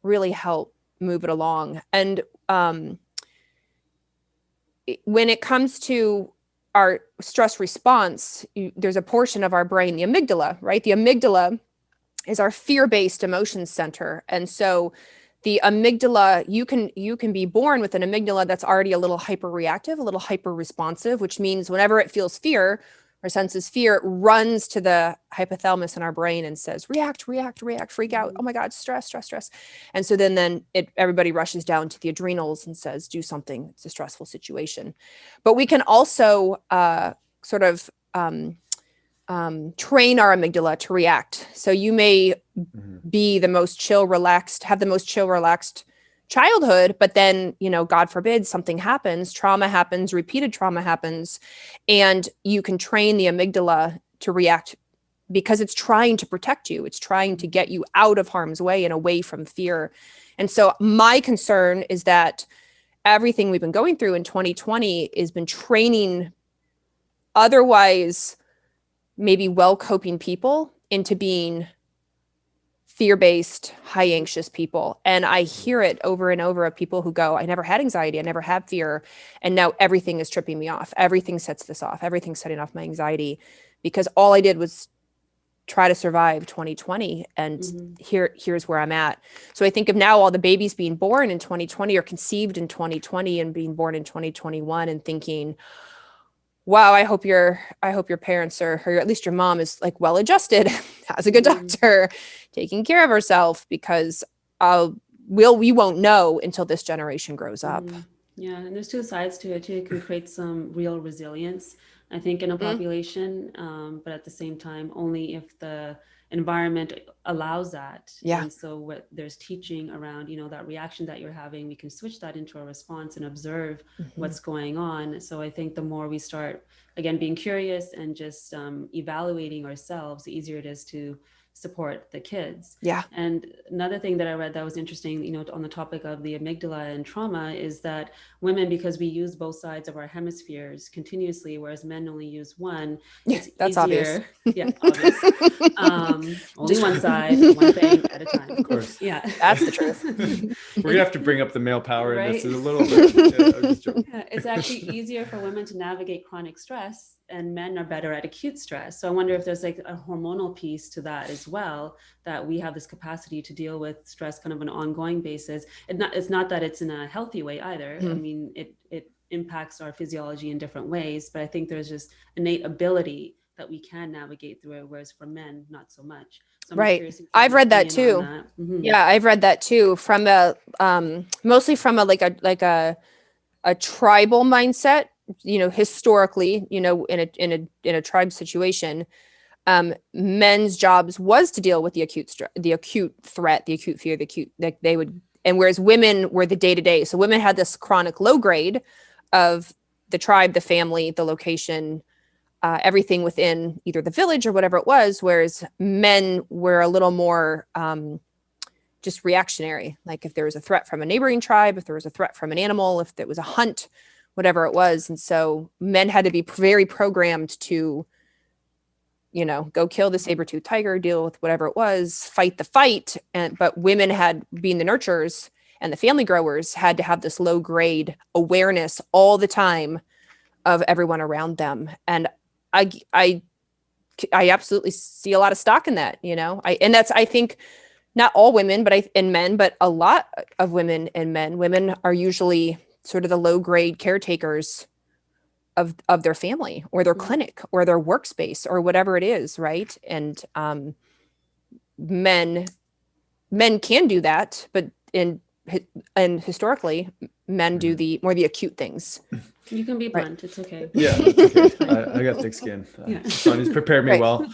S3: really help move it along. And when it comes to our stress response, there's a portion of our brain, the amygdala, right? The amygdala is our fear-based emotions center. And so the amygdala, you can be born with an amygdala that's already a little hyper-reactive, a little hyper-responsive, which means whenever it feels fear or senses fear, it runs to the hypothalamus in our brain and says, react, freak out. Oh my God, stress. And so then everybody rushes down to the adrenals and says, do something. It's a stressful situation. But we can also train our amygdala to react. So you may be the most chill, relaxed, have the most chill, relaxed childhood, but then, God forbid something happens, trauma happens, repeated trauma happens, and you can train the amygdala to react because it's trying to protect you. It's trying to get you out of harm's way and away from fear. And so my concern is that everything we've been going through in 2020 has been training otherwise maybe well-coping people into being fear-based, high anxious people. And I hear it over and over of people who go, I never had anxiety, I never had fear. And now everything is tripping me off. Everything sets this off. Everything's setting off my anxiety because all I did was try to survive 2020. And here's where I'm at. So I think of now all the babies being born in 2020 or conceived in 2020 and being born in 2021 and thinking, wow, I hope your parents or at least your mom is like well adjusted, has a good doctor, taking care of herself, because we won't know until this generation grows up.
S2: Yeah, and there's two sides to it too. It can create some real resilience, I think, in a population, but at the same time, only if the environment allows that.
S3: Yeah.
S2: And so what there's teaching around, that reaction that you're having, we can switch that into a response and observe what's going on. So I think the more we start, again, being curious and just evaluating ourselves, the easier it is to support the kids.
S3: Yeah.
S2: And another thing that I read that was interesting, on the topic of the amygdala and trauma, is that women, because we use both sides of our hemispheres continuously, whereas men only use one, it's
S3: that's
S2: easier.
S3: obvious.
S2: Yeah, obvious. Only one side, one thing at a time.
S1: Of course.
S2: Yeah.
S3: That's the truth.
S1: We're going to have to bring up the male power in this
S2: Right?
S1: a little bit. I'm just joking.
S2: Yeah, it's actually easier for women to navigate chronic stress, and men are better at acute stress. So I wonder if there's like a hormonal piece to that as well, that we have this capacity to deal with stress kind of on an ongoing basis. It's not that it's in a healthy way either. I mean, it impacts our physiology in different ways, but I think there's just innate ability that we can navigate through it, whereas for men, not so much. So I'm
S3: Right.
S2: curious if you
S3: I've
S2: have
S3: read
S2: an
S3: that
S2: opinion
S3: too.
S2: on that.
S3: Yeah, I've read that too, from mostly from a tribal mindset, historically, in a tribe situation, men's jobs was to deal with the acute threat, the acute fear, and whereas women were the day-to-day. So women had this chronic low grade of the tribe, the family, the location, everything within either the village or whatever it was, whereas men were a little more just reactionary. Like if there was a threat from a neighboring tribe, if there was a threat from an animal, if there was a hunt, whatever it was. And so men had to be very programmed to, go kill the saber-toothed tiger, deal with whatever it was, fight the fight. But women had, being the nurturers and the family growers, had to have this low grade awareness all the time of everyone around them. And I absolutely see a lot of stock in that, I think not all women, and men, but a lot of women and men. Women are usually sort of the low grade caretakers of their family or their clinic or their workspace or whatever it is, right? And men can do that, but historically, men do the acute things.
S2: You can be blunt. It's okay.
S1: Yeah, that's okay. I got thick skin. Sonya's prepared me well.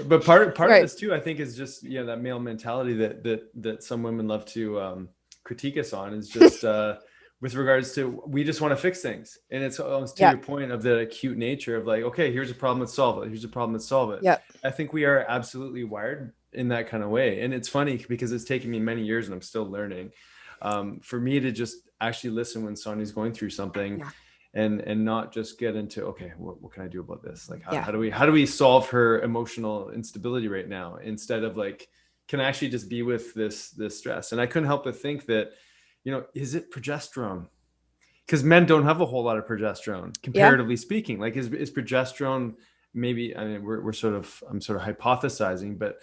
S1: But part of this too, I think, is just that male mentality that some women love to critique us on, is just with regards to, we just want to fix things, and it's almost to your point of the acute nature of like, okay, here's a problem, let's solve it. Here's a problem, let's solve it.
S3: Yeah,
S1: I think we are absolutely wired in that kind of way, and it's funny because it's taken me many years and I'm still learning. For me to just actually listen when Sonya's going through something, and not just get into, okay, what can I do about this? Like, how do we solve her emotional instability right now? Instead of like, can I actually just be with this stress? And I couldn't help but think that, is it progesterone? Because men don't have a whole lot of progesterone, comparatively speaking. Like, is progesterone maybe? I mean, I'm sort of hypothesizing, but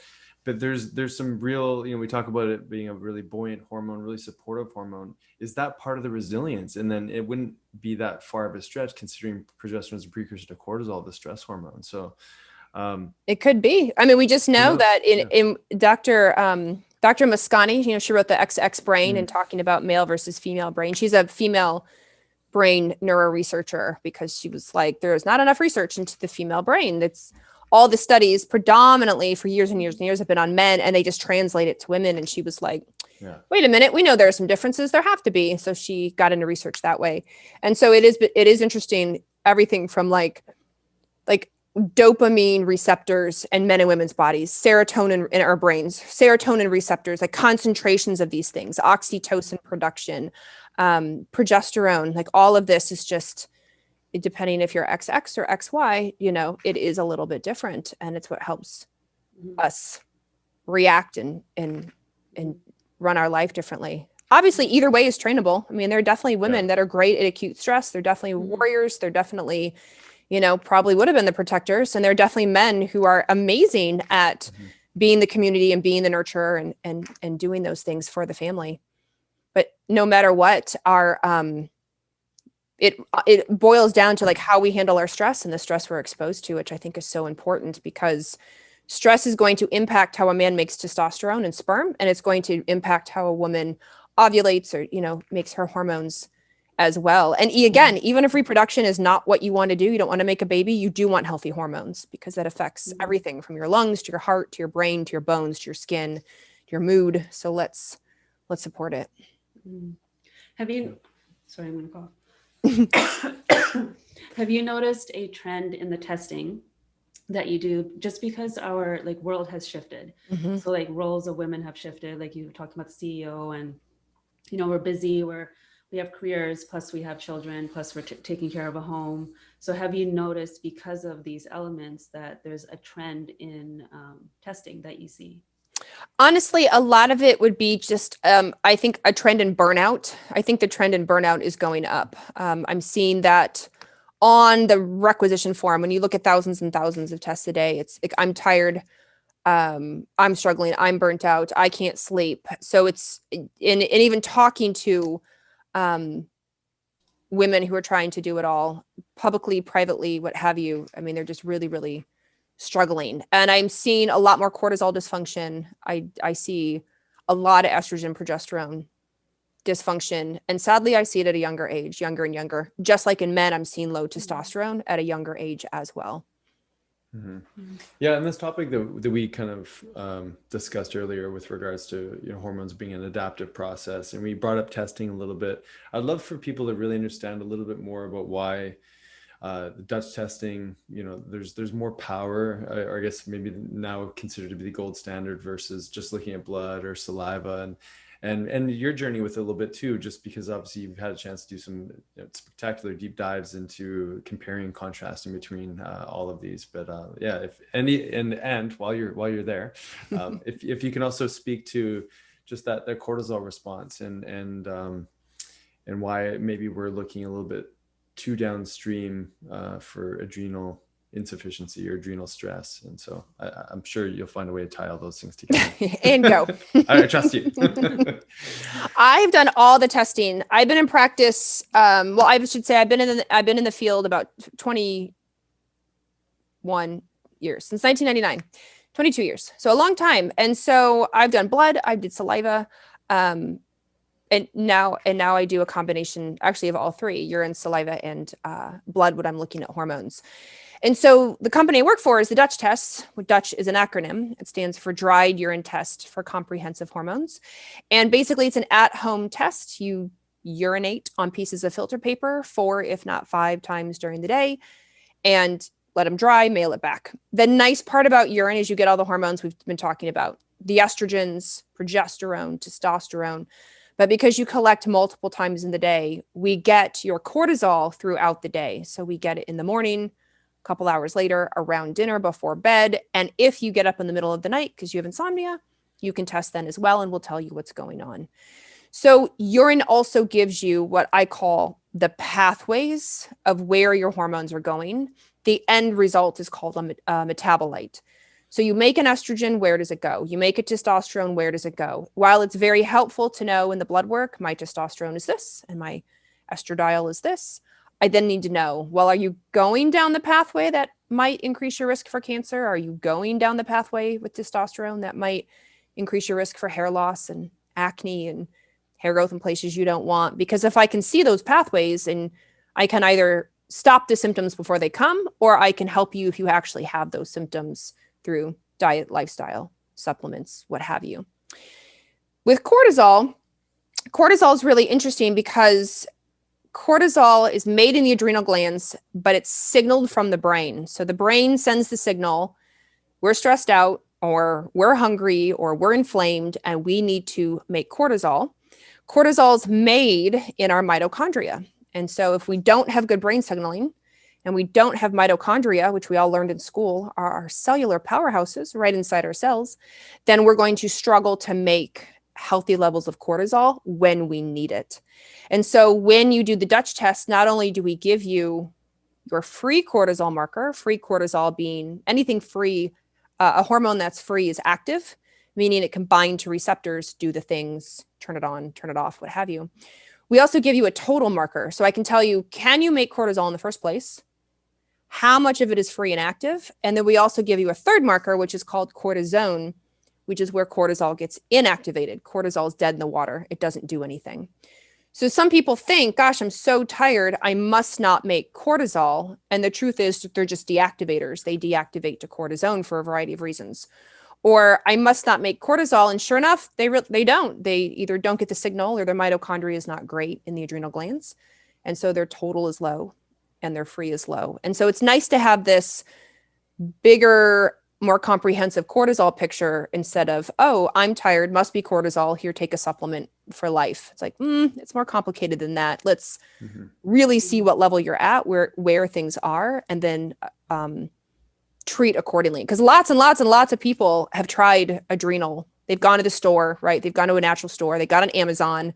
S1: there's some real, we talk about it being a really buoyant hormone, really supportive hormone. Is that part of the resilience? And then it wouldn't be that far of a stretch, considering progesterone is a precursor to cortisol, the stress hormone. So
S3: it could be. I mean, we just know that in Dr. Moscani, she wrote the XX brain and talking about male versus female brain. She's a female brain neuro researcher, because she was like, there's not enough research into the female brain. That's all the studies predominantly for years and years and years have been on men, and they just translate it to women. And she was like, wait a minute, we know there are some differences. There have to be. So she got into research that way. And so it is interesting, everything from like dopamine receptors in men and women's bodies, serotonin in our brains, serotonin receptors, like concentrations of these things, oxytocin production, progesterone, like all of this is just, depending if you're XX or XY, it is a little bit different. And it's what helps us react and run our life differently. Obviously, either way is trainable. I mean, there are definitely women that are great at acute stress. They're definitely warriors. They're definitely, probably would have been the protectors. And there are definitely men who are amazing at being the community and being the nurturer and doing those things for the family. But no matter what, it boils down to like how we handle our stress and the stress we're exposed to, which I think is so important, because stress is going to impact how a man makes testosterone and sperm, and it's going to impact how a woman ovulates or, makes her hormones as well. And again, even if reproduction is not what you want to do, you don't want to make a baby, you do want healthy hormones, because that affects everything from your lungs to your heart, to your brain, to your bones, to your skin, to your mood. So let's support it.
S2: Have you, sorry, I'm going to cough. Have you noticed a trend in the testing that you do, just because our world has shifted? So roles of women have shifted, like you were talking about the CEO, and we're busy, we have careers, plus we have children, plus we're taking care of a home. So have you noticed, because of these elements, that there's a trend in testing that you see?
S3: Honestly, a lot of it would be just, I think, a trend in burnout. I think the trend in burnout is going up. I'm seeing that on the requisition form. When you look at thousands and thousands of tests a day, it's like, I'm tired. I'm struggling. I'm burnt out. I can't sleep. So it's, and even talking to women who are trying to do it all publicly, privately, what have you. I mean, they're just really, really struggling. And I'm seeing a lot more cortisol dysfunction. I see a lot of estrogen, progesterone dysfunction. And sadly, I see it at a younger age, younger and younger. Just like in men, I'm seeing low testosterone at a younger age as well.
S1: Yeah, and this topic that we kind of discussed earlier with regards to hormones being an adaptive process, and we brought up testing a little bit. I'd love for people to really understand a little bit more about why the Dutch testing, there's more power, or I guess maybe now considered to be the gold standard, versus just looking at blood or saliva, and your journey with it a little bit too, just because obviously you've had a chance to do some spectacular deep dives into comparing and contrasting between all of these. But yeah, if any, and while you're there, if you can also speak to just that cortisol response and why maybe we're looking a little bit too downstream for adrenal insufficiency or adrenal stress. And so I'm sure you'll find a way to tie all those things together.
S3: And go.
S1: I trust you.
S3: I've done all the testing. I've been in practice. Well, I should say I've been in the field about 21 years, since 1999, 22 years. So a long time. And so I've done blood, I did saliva, and now I do a combination actually of all three: urine, saliva, and blood when I'm looking at hormones. And so the company I work for is the Dutch test. Dutch is an acronym. It stands for Dried Urine Test for Comprehensive Hormones. And basically it's an at-home test. You urinate on pieces of filter paper 4, if not 5 times during the day, and let them dry, mail it back. The nice part about urine is you get all the hormones we've been talking about: the estrogens, progesterone, testosterone. But because you collect multiple times in the day, we get your cortisol throughout the day. So we get it in the morning, a couple hours later, around dinner, before bed. And if you get up in the middle of the night because you have insomnia, you can test then as well, and we'll tell you what's going on. So urine also gives you what I call the pathways of where your hormones are going. The end result is called a metabolite. So you make an estrogen, where does it go? You make a testosterone, where does it go? While it's very helpful to know in the blood work, my testosterone is this and my estradiol is this, I then need to know, well, are you going down the pathway that might increase your risk for cancer? Are you going down the pathway with testosterone that might increase your risk for hair loss and acne and hair growth in places you don't want? Because if I can see those pathways, and I can either stop the symptoms before they come, or I can help you if you actually have those symptoms through diet, lifestyle, supplements, what have you. With cortisol, cortisol is really interesting because cortisol is made in the adrenal glands, but it's signaled from the brain. So the brain sends the signal, we're stressed out, or we're hungry, or we're inflamed, and we need to make cortisol. Cortisol is made in our mitochondria. And so if we don't have good brain signaling, and we don't have mitochondria, which we all learned in school, are our cellular powerhouses right inside our cells, then we're going to struggle to make healthy levels of cortisol when we need it. And so when you do the Dutch test, not only do we give you your free cortisol marker, free cortisol being anything free, a hormone that's free is active, meaning it can bind to receptors, do the things, turn it on, turn it off, what have you. We also give you a total marker. So I can tell you, can you make cortisol in the first place? How much of it is free and active? And then we also give you a third marker, which is called cortisone, which is where cortisol gets inactivated. Cortisol is dead in the water. It doesn't do anything. So some people think, gosh, I'm so tired, I must not make cortisol. And the truth is they're just deactivators. They deactivate to cortisone for a variety of reasons. Or I must not make cortisol. And sure enough, they don't. They either don't get the signal or their mitochondria is not great in the adrenal glands. And so their total is low and their free is low. And so it's nice to have this bigger, more comprehensive cortisol picture instead of, oh, I'm tired, must be cortisol, here, take a supplement for life. It's like, it's more complicated than that. Let's really see what level you're at, where things are, and then treat accordingly. Because lots and lots and lots of people have tried adrenal. They've gone to the store, right? They've gone to a natural store. They got on Amazon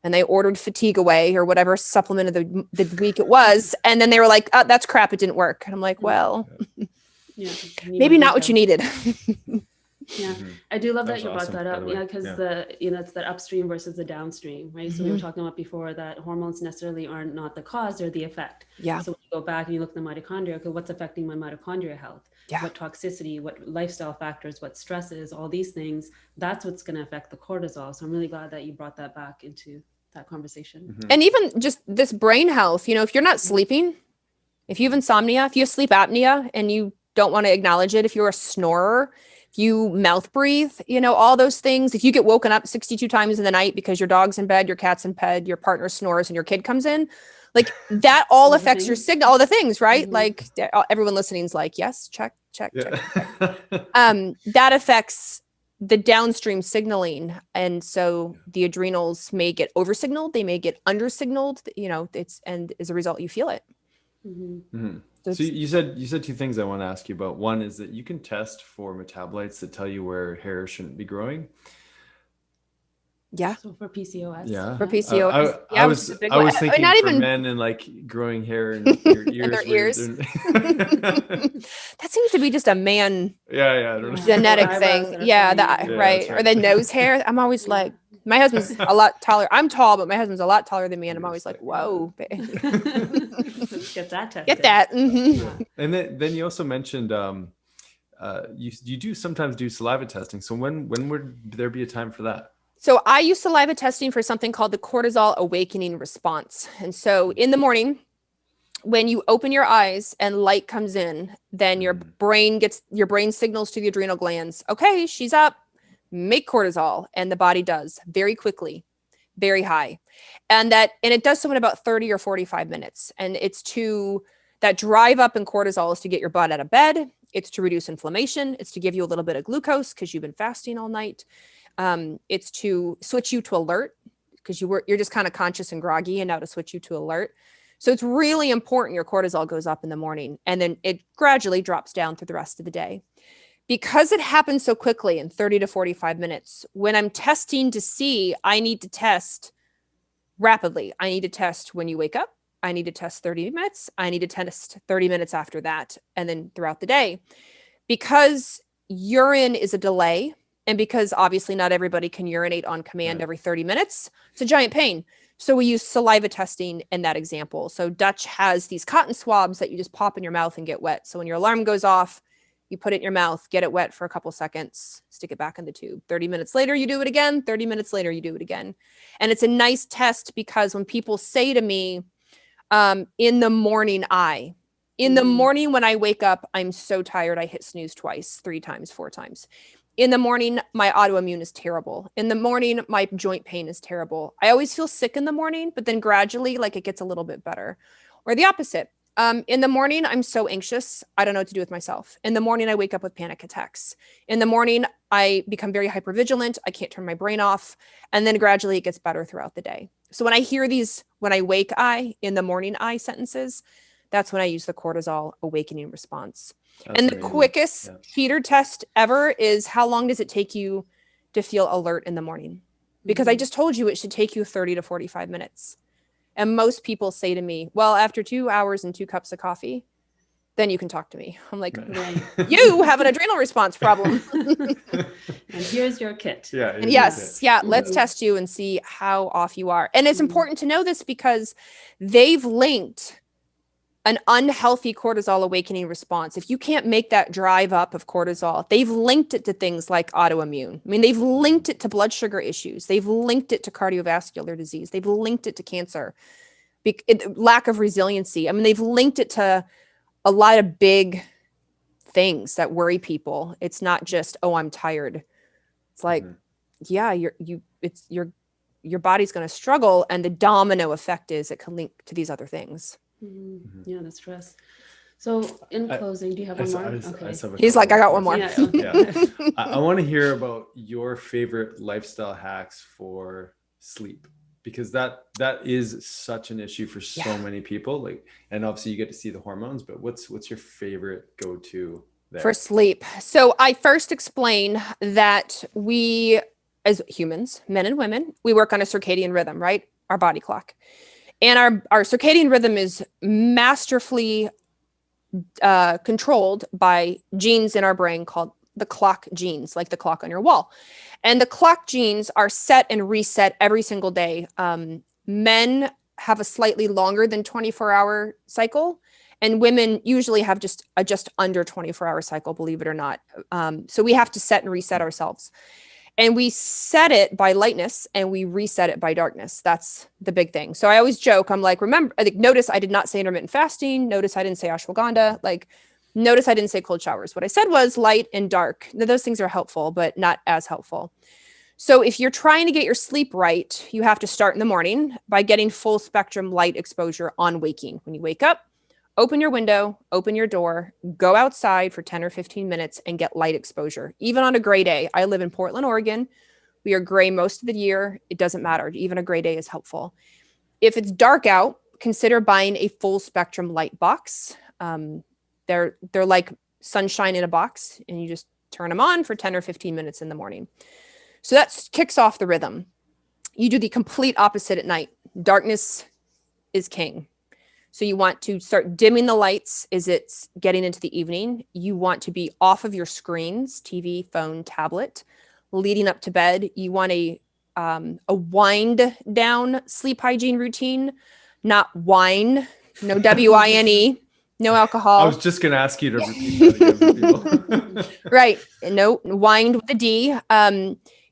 S3: and they ordered Fatigue Away or whatever supplement of the week it was. And then they were like, oh, that's crap. It didn't work. And I'm like, well, maybe not what you needed.
S2: Yeah, I do love that you brought
S1: awesome,
S2: that up.
S1: by the way.
S2: Yeah, because it's the upstream versus the downstream, right? So we were talking about before that hormones necessarily are not the cause, they're the effect.
S3: Yeah.
S2: So when you go back and you look at the mitochondria, okay, what's affecting my mitochondria health?
S3: Yeah.
S2: What toxicity, what lifestyle factors, what stresses, all these things, that's what's going to affect the cortisol. So I'm really glad that you brought that back into that conversation.
S3: And even just this brain health, if you're not sleeping, if you have insomnia, if you have sleep apnea and you don't want to acknowledge it, if you're a snorer, if you mouth breathe, all those things, if you get woken up 62 times in the night because your dog's in bed, your cat's in bed, your partner snores and your kid comes in, like that all affects your signal, all the things, right? Like everyone listening is like, yes, check. That affects the downstream signaling. And so the adrenals may get over signaled, they may get under signaled, and as a result, you feel it.
S1: So you said two things I want to ask you about. One is that you can test for metabolites that tell you where hair shouldn't be growing.
S2: Yeah. So for PCOS.
S3: Yeah. For PCOS.
S1: I was thinking not even for men and like growing hair in your ears.
S3: In their ears. That seems to be just a man
S1: I don't know.
S3: genetic thing. Right. Or the nose hair. I'm always like, my husband's a lot taller. I'm tall, but my husband's a lot taller than me. And I'm always like, whoa.
S2: Get that tested.
S3: Get that.
S1: And then you also mentioned you do sometimes do saliva testing. So when would there be a time for that?
S3: So I use saliva testing for something called the cortisol awakening response. And so in the morning, when you open your eyes and light comes in, then your brain signals to the adrenal glands, okay, she's up, make cortisol. And the body does very quickly, very high. And it does so in about 30 or 45 minutes. And that drive up in cortisol is to get your butt out of bed. It's to reduce inflammation. It's to give you a little bit of glucose because you've been fasting all night. It's to switch you to alert because you're just kind of conscious and groggy, and now to switch you to alert. So it's really important your cortisol goes up in the morning and then it gradually drops down through the rest of the day. Because it happens so quickly in 30 to 45 minutes, when I'm testing to see, I need to test rapidly. I need to test when you wake up. I need to test 30 minutes. I need to test 30 minutes after that, and then throughout the day. Because urine is a delay, and because obviously not everybody can urinate on command every 30 minutes, it's a giant pain. So we use saliva testing in that example. So Dutch has these cotton swabs that you just pop in your mouth and get wet. So when your alarm goes off, you put it in your mouth, get it wet for a couple seconds, stick it back in the tube. 30 minutes later, you do it again. 30 minutes later, you do it again. And it's a nice test because when people say to me, in the morning when I wake up, I'm so tired, I hit snooze twice, 3 times, 4 times. In the morning, my autoimmune is terrible. In the morning, my joint pain is terrible. I always feel sick in the morning, but then gradually, like, it gets a little bit better. Or the opposite. In the morning, I'm so anxious. I don't know what to do with myself. In the morning, I wake up with panic attacks. In the morning, I become very hypervigilant. I can't turn my brain off. And then gradually it gets better throughout the day. So when I hear these, when I wake I, in the morning I sentences, that's when I use the cortisol awakening response.
S1: That's
S3: and the
S1: amazing.
S3: quickest cheater test ever is how long does it take you to feel alert in the morning? Because I just told you it should take you 30 to 45 minutes. And most people say to me, well, after 2 hours and 2 cups of coffee, then you can talk to me. I'm like, you have an adrenal response problem.
S2: And here's your kit.
S1: Yeah.
S3: And let's test you and see how off you are. And it's important to know this because they've linked an unhealthy cortisol awakening response. If you can't make that drive up of cortisol, they've linked it to things like autoimmune. I mean, they've linked it to blood sugar issues. They've linked it to cardiovascular disease. They've linked it to cancer, lack of resiliency. I mean, they've linked it to a lot of big things that worry people. It's not just, oh, I'm tired. It's like, yeah, your body's going to struggle. And the domino effect is it can link to these other things.
S2: Yeah, the stress. So in closing, do you have one more? Okay.
S3: He's like, I got one more.
S2: Yeah, okay.
S1: I want to hear about your favorite lifestyle hacks for sleep, because that is such an issue for so many people. Like, and obviously you get to see the hormones, but what's your favorite go-to there?
S3: For sleep? So I first explain that we, as humans, men and women, we work on a circadian rhythm, right? Our body clock. And our circadian rhythm is masterfully controlled by genes in our brain called the clock genes, like the clock on your wall. And the clock genes are set and reset every single day. Men have a slightly longer than 24-hour cycle, and women usually have just under 24-hour cycle, believe it or not. So we have to set and reset ourselves. And we set it by lightness and we reset it by darkness. That's the big thing. So I always joke, I'm like, notice I did not say intermittent fasting. Notice I didn't say ashwagandha. Like, notice I didn't say cold showers. What I said was light and dark. Now, those things are helpful, but not as helpful. So if you're trying to get your sleep right, you have to start in the morning by getting full spectrum light exposure on waking. When you wake up, open your window, open your door, go outside for 10 or 15 minutes and get light exposure. Even on a gray day. I live in Portland, Oregon. We are gray most of the year. It doesn't matter. Even a gray day is helpful. If it's dark out, consider buying a full spectrum light box. They're like sunshine in a box, and you just turn them on for 10 or 15 minutes in the morning. So that kicks off the rhythm. You do the complete opposite at night. Darkness is king. So you want to start dimming the lights as it's getting into the evening. You want to be off of your screens, TV, phone, tablet, leading up to bed. You want a wind down sleep hygiene routine, not wine, no WINE, no alcohol.
S1: I was just going to ask you to repeat that again for people.
S3: Right. No, wind with a D.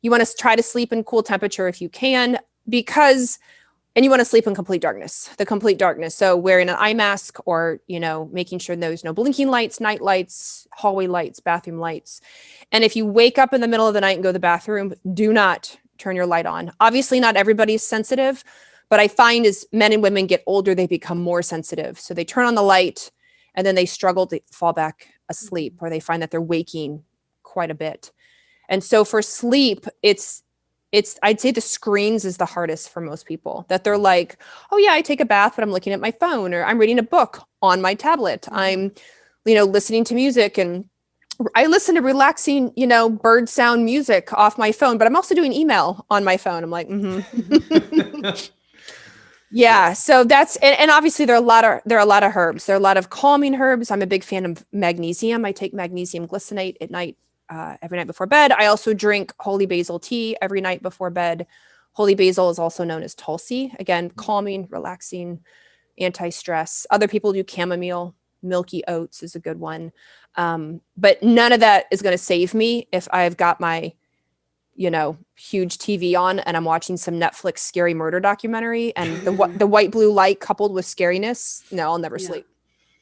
S3: You want to try to sleep in cool temperature if you can, and you want to sleep in complete darkness, the complete darkness. So wearing an eye mask or, making sure there's no blinking lights, night lights, hallway lights, bathroom lights. And if you wake up in the middle of the night and go to the bathroom, do not turn your light on. Obviously, not everybody's sensitive, but I find as men and women get older, they become more sensitive. So they turn on the light and then they struggle to fall back asleep, or they find that they're waking quite a bit. And so for sleep, I'd say the screens is the hardest for most people, that they're like, oh yeah, I take a bath, but I'm looking at my phone, or I'm reading a book on my tablet. I'm, listening to music, and I listen to relaxing, bird sound music off my phone, but I'm also doing email on my phone. I'm like, yeah. So that's, and obviously there are a lot of herbs. There are a lot of calming herbs. I'm a big fan of magnesium. I take magnesium glycinate at night. Every night before bed. I also drink holy basil tea every night before bed. Holy basil is also known as Tulsi. Again, calming, relaxing, anti-stress. Other people do chamomile. Milky oats is a good one. But none of that is going to save me if I've got my, huge TV on and I'm watching some Netflix scary murder documentary and the white blue light coupled with scariness. No, I'll never sleep.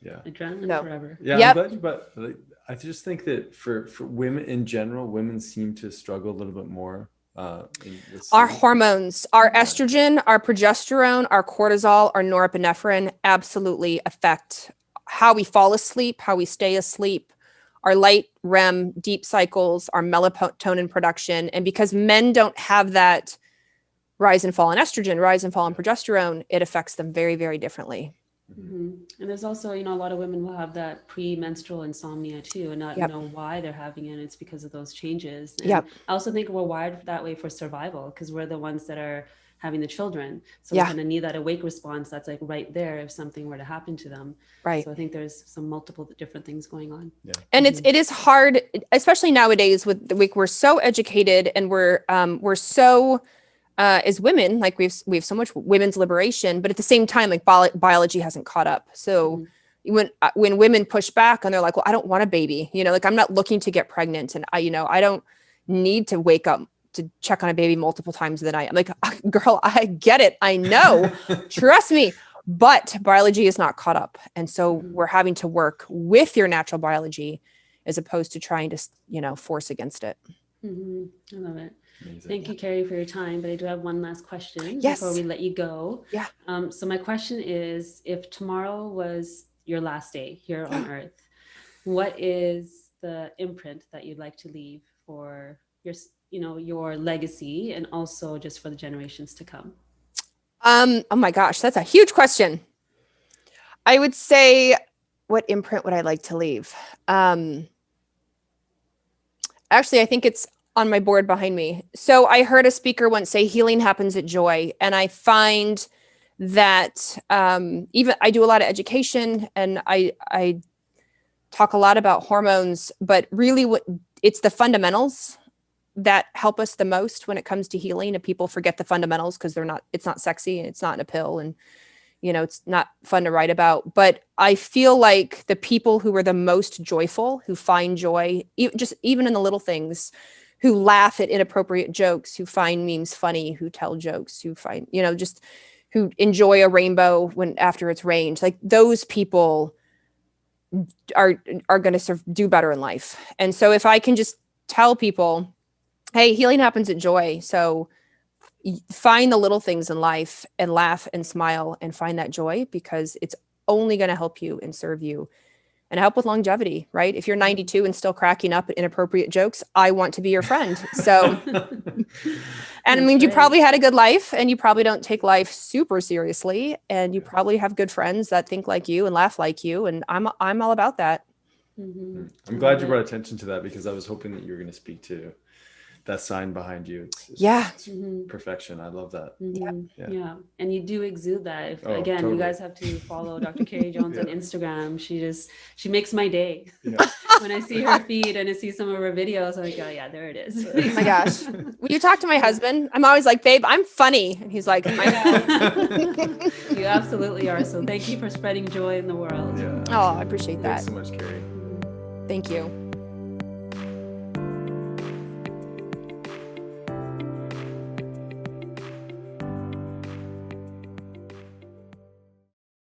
S1: Yeah.
S2: Adrenaline
S3: No.
S2: forever.
S1: Yeah,
S3: Yep.
S1: I'm glad but like, I just think that for women in general, women seem to struggle a little bit more with
S3: Our
S1: sleep.
S3: hormones, our
S1: Yeah.
S3: estrogen, our progesterone, our cortisol, our norepinephrine absolutely affect how we fall asleep, how we stay asleep, our light REM, deep cycles, our melatonin production. And because men don't have that rise and fall in estrogen, rise and fall in progesterone, it affects them very, very differently.
S2: Mm-hmm. And there's also, a lot of women will have that premenstrual insomnia too, and not
S3: Yep.
S2: know why they're having it. It's because of those changes. And
S3: Yep.
S2: I also think we're wired that way for survival, because we're the ones that are having the children. So
S3: Yeah.
S2: we kind of need that awake response that's like right there if something were to happen to them.
S3: Right.
S2: So I think there's some multiple different things going on.
S1: Yeah.
S3: And it is hard, especially nowadays with we're so educated and we're so as women, like we have so much women's liberation, but at the same time, like biology hasn't caught up. So when women push back and they're like, well, I don't want a baby, like I'm not looking to get pregnant, and I don't need to wake up to check on a baby multiple times in the night. I'm like, girl, I get it. I know, trust me, but biology is not caught up. And so we're having to work with your natural biology as opposed to trying to, force against it.
S2: Mm-hmm. I love it.
S1: Amazing.
S2: Thank you, Carrie, for your time. But I do have one last question
S3: Yes.
S2: before we let you go.
S3: Yeah.
S2: So my question is, if tomorrow was your last day here on Earth, what is the imprint that you'd like to leave for your legacy, and also just for the generations to come?
S3: Oh my gosh, that's a huge question. I would say, what imprint would I like to leave? Actually, I think it's on my board behind me. So I heard a speaker once say healing happens at joy. And I find that even I do a lot of education and I talk a lot about hormones, but really it's the fundamentals that help us the most when it comes to healing. And people forget the fundamentals because it's not sexy and it's not in a pill, and it's not fun to write about. But I feel like the people who are the most joyful, who find joy, even in the little things, who laugh at inappropriate jokes, who find memes funny, who tell jokes, who find, just who enjoy a rainbow after it's rained, like those people are going to do better in life. And so if I can just tell people, hey, healing happens at joy. So find the little things in life and laugh and smile and find that joy, because it's only going to help you and serve you and help with longevity, right? If you're 92 and still cracking up at inappropriate jokes, I want to be your friend. So, and I mean, you probably had a good life and you probably don't take life super seriously, and you probably have good friends that think like you and laugh like you. And I'm all about that.
S2: Mm-hmm.
S1: I'm glad you brought attention to that, because I was hoping that you were going to speak to that sign behind you. It's perfection. I love that.
S2: Mm-hmm. Yeah. And you do exude that.
S1: Totally.
S2: You guys have to follow Dr. Carrie Jones on Instagram. She makes my day.
S1: Yeah.
S2: When I see her feed and I see some of her videos, I'm like, oh yeah, there it is.
S3: Oh my gosh. Will you talk to my husband? I'm always like, babe, I'm funny. And he's like, I know.
S2: You absolutely are. So thank you for spreading joy in the world.
S1: Yeah.
S3: Oh, I appreciate that.
S1: Thanks so much, Carrie.
S3: Thank you.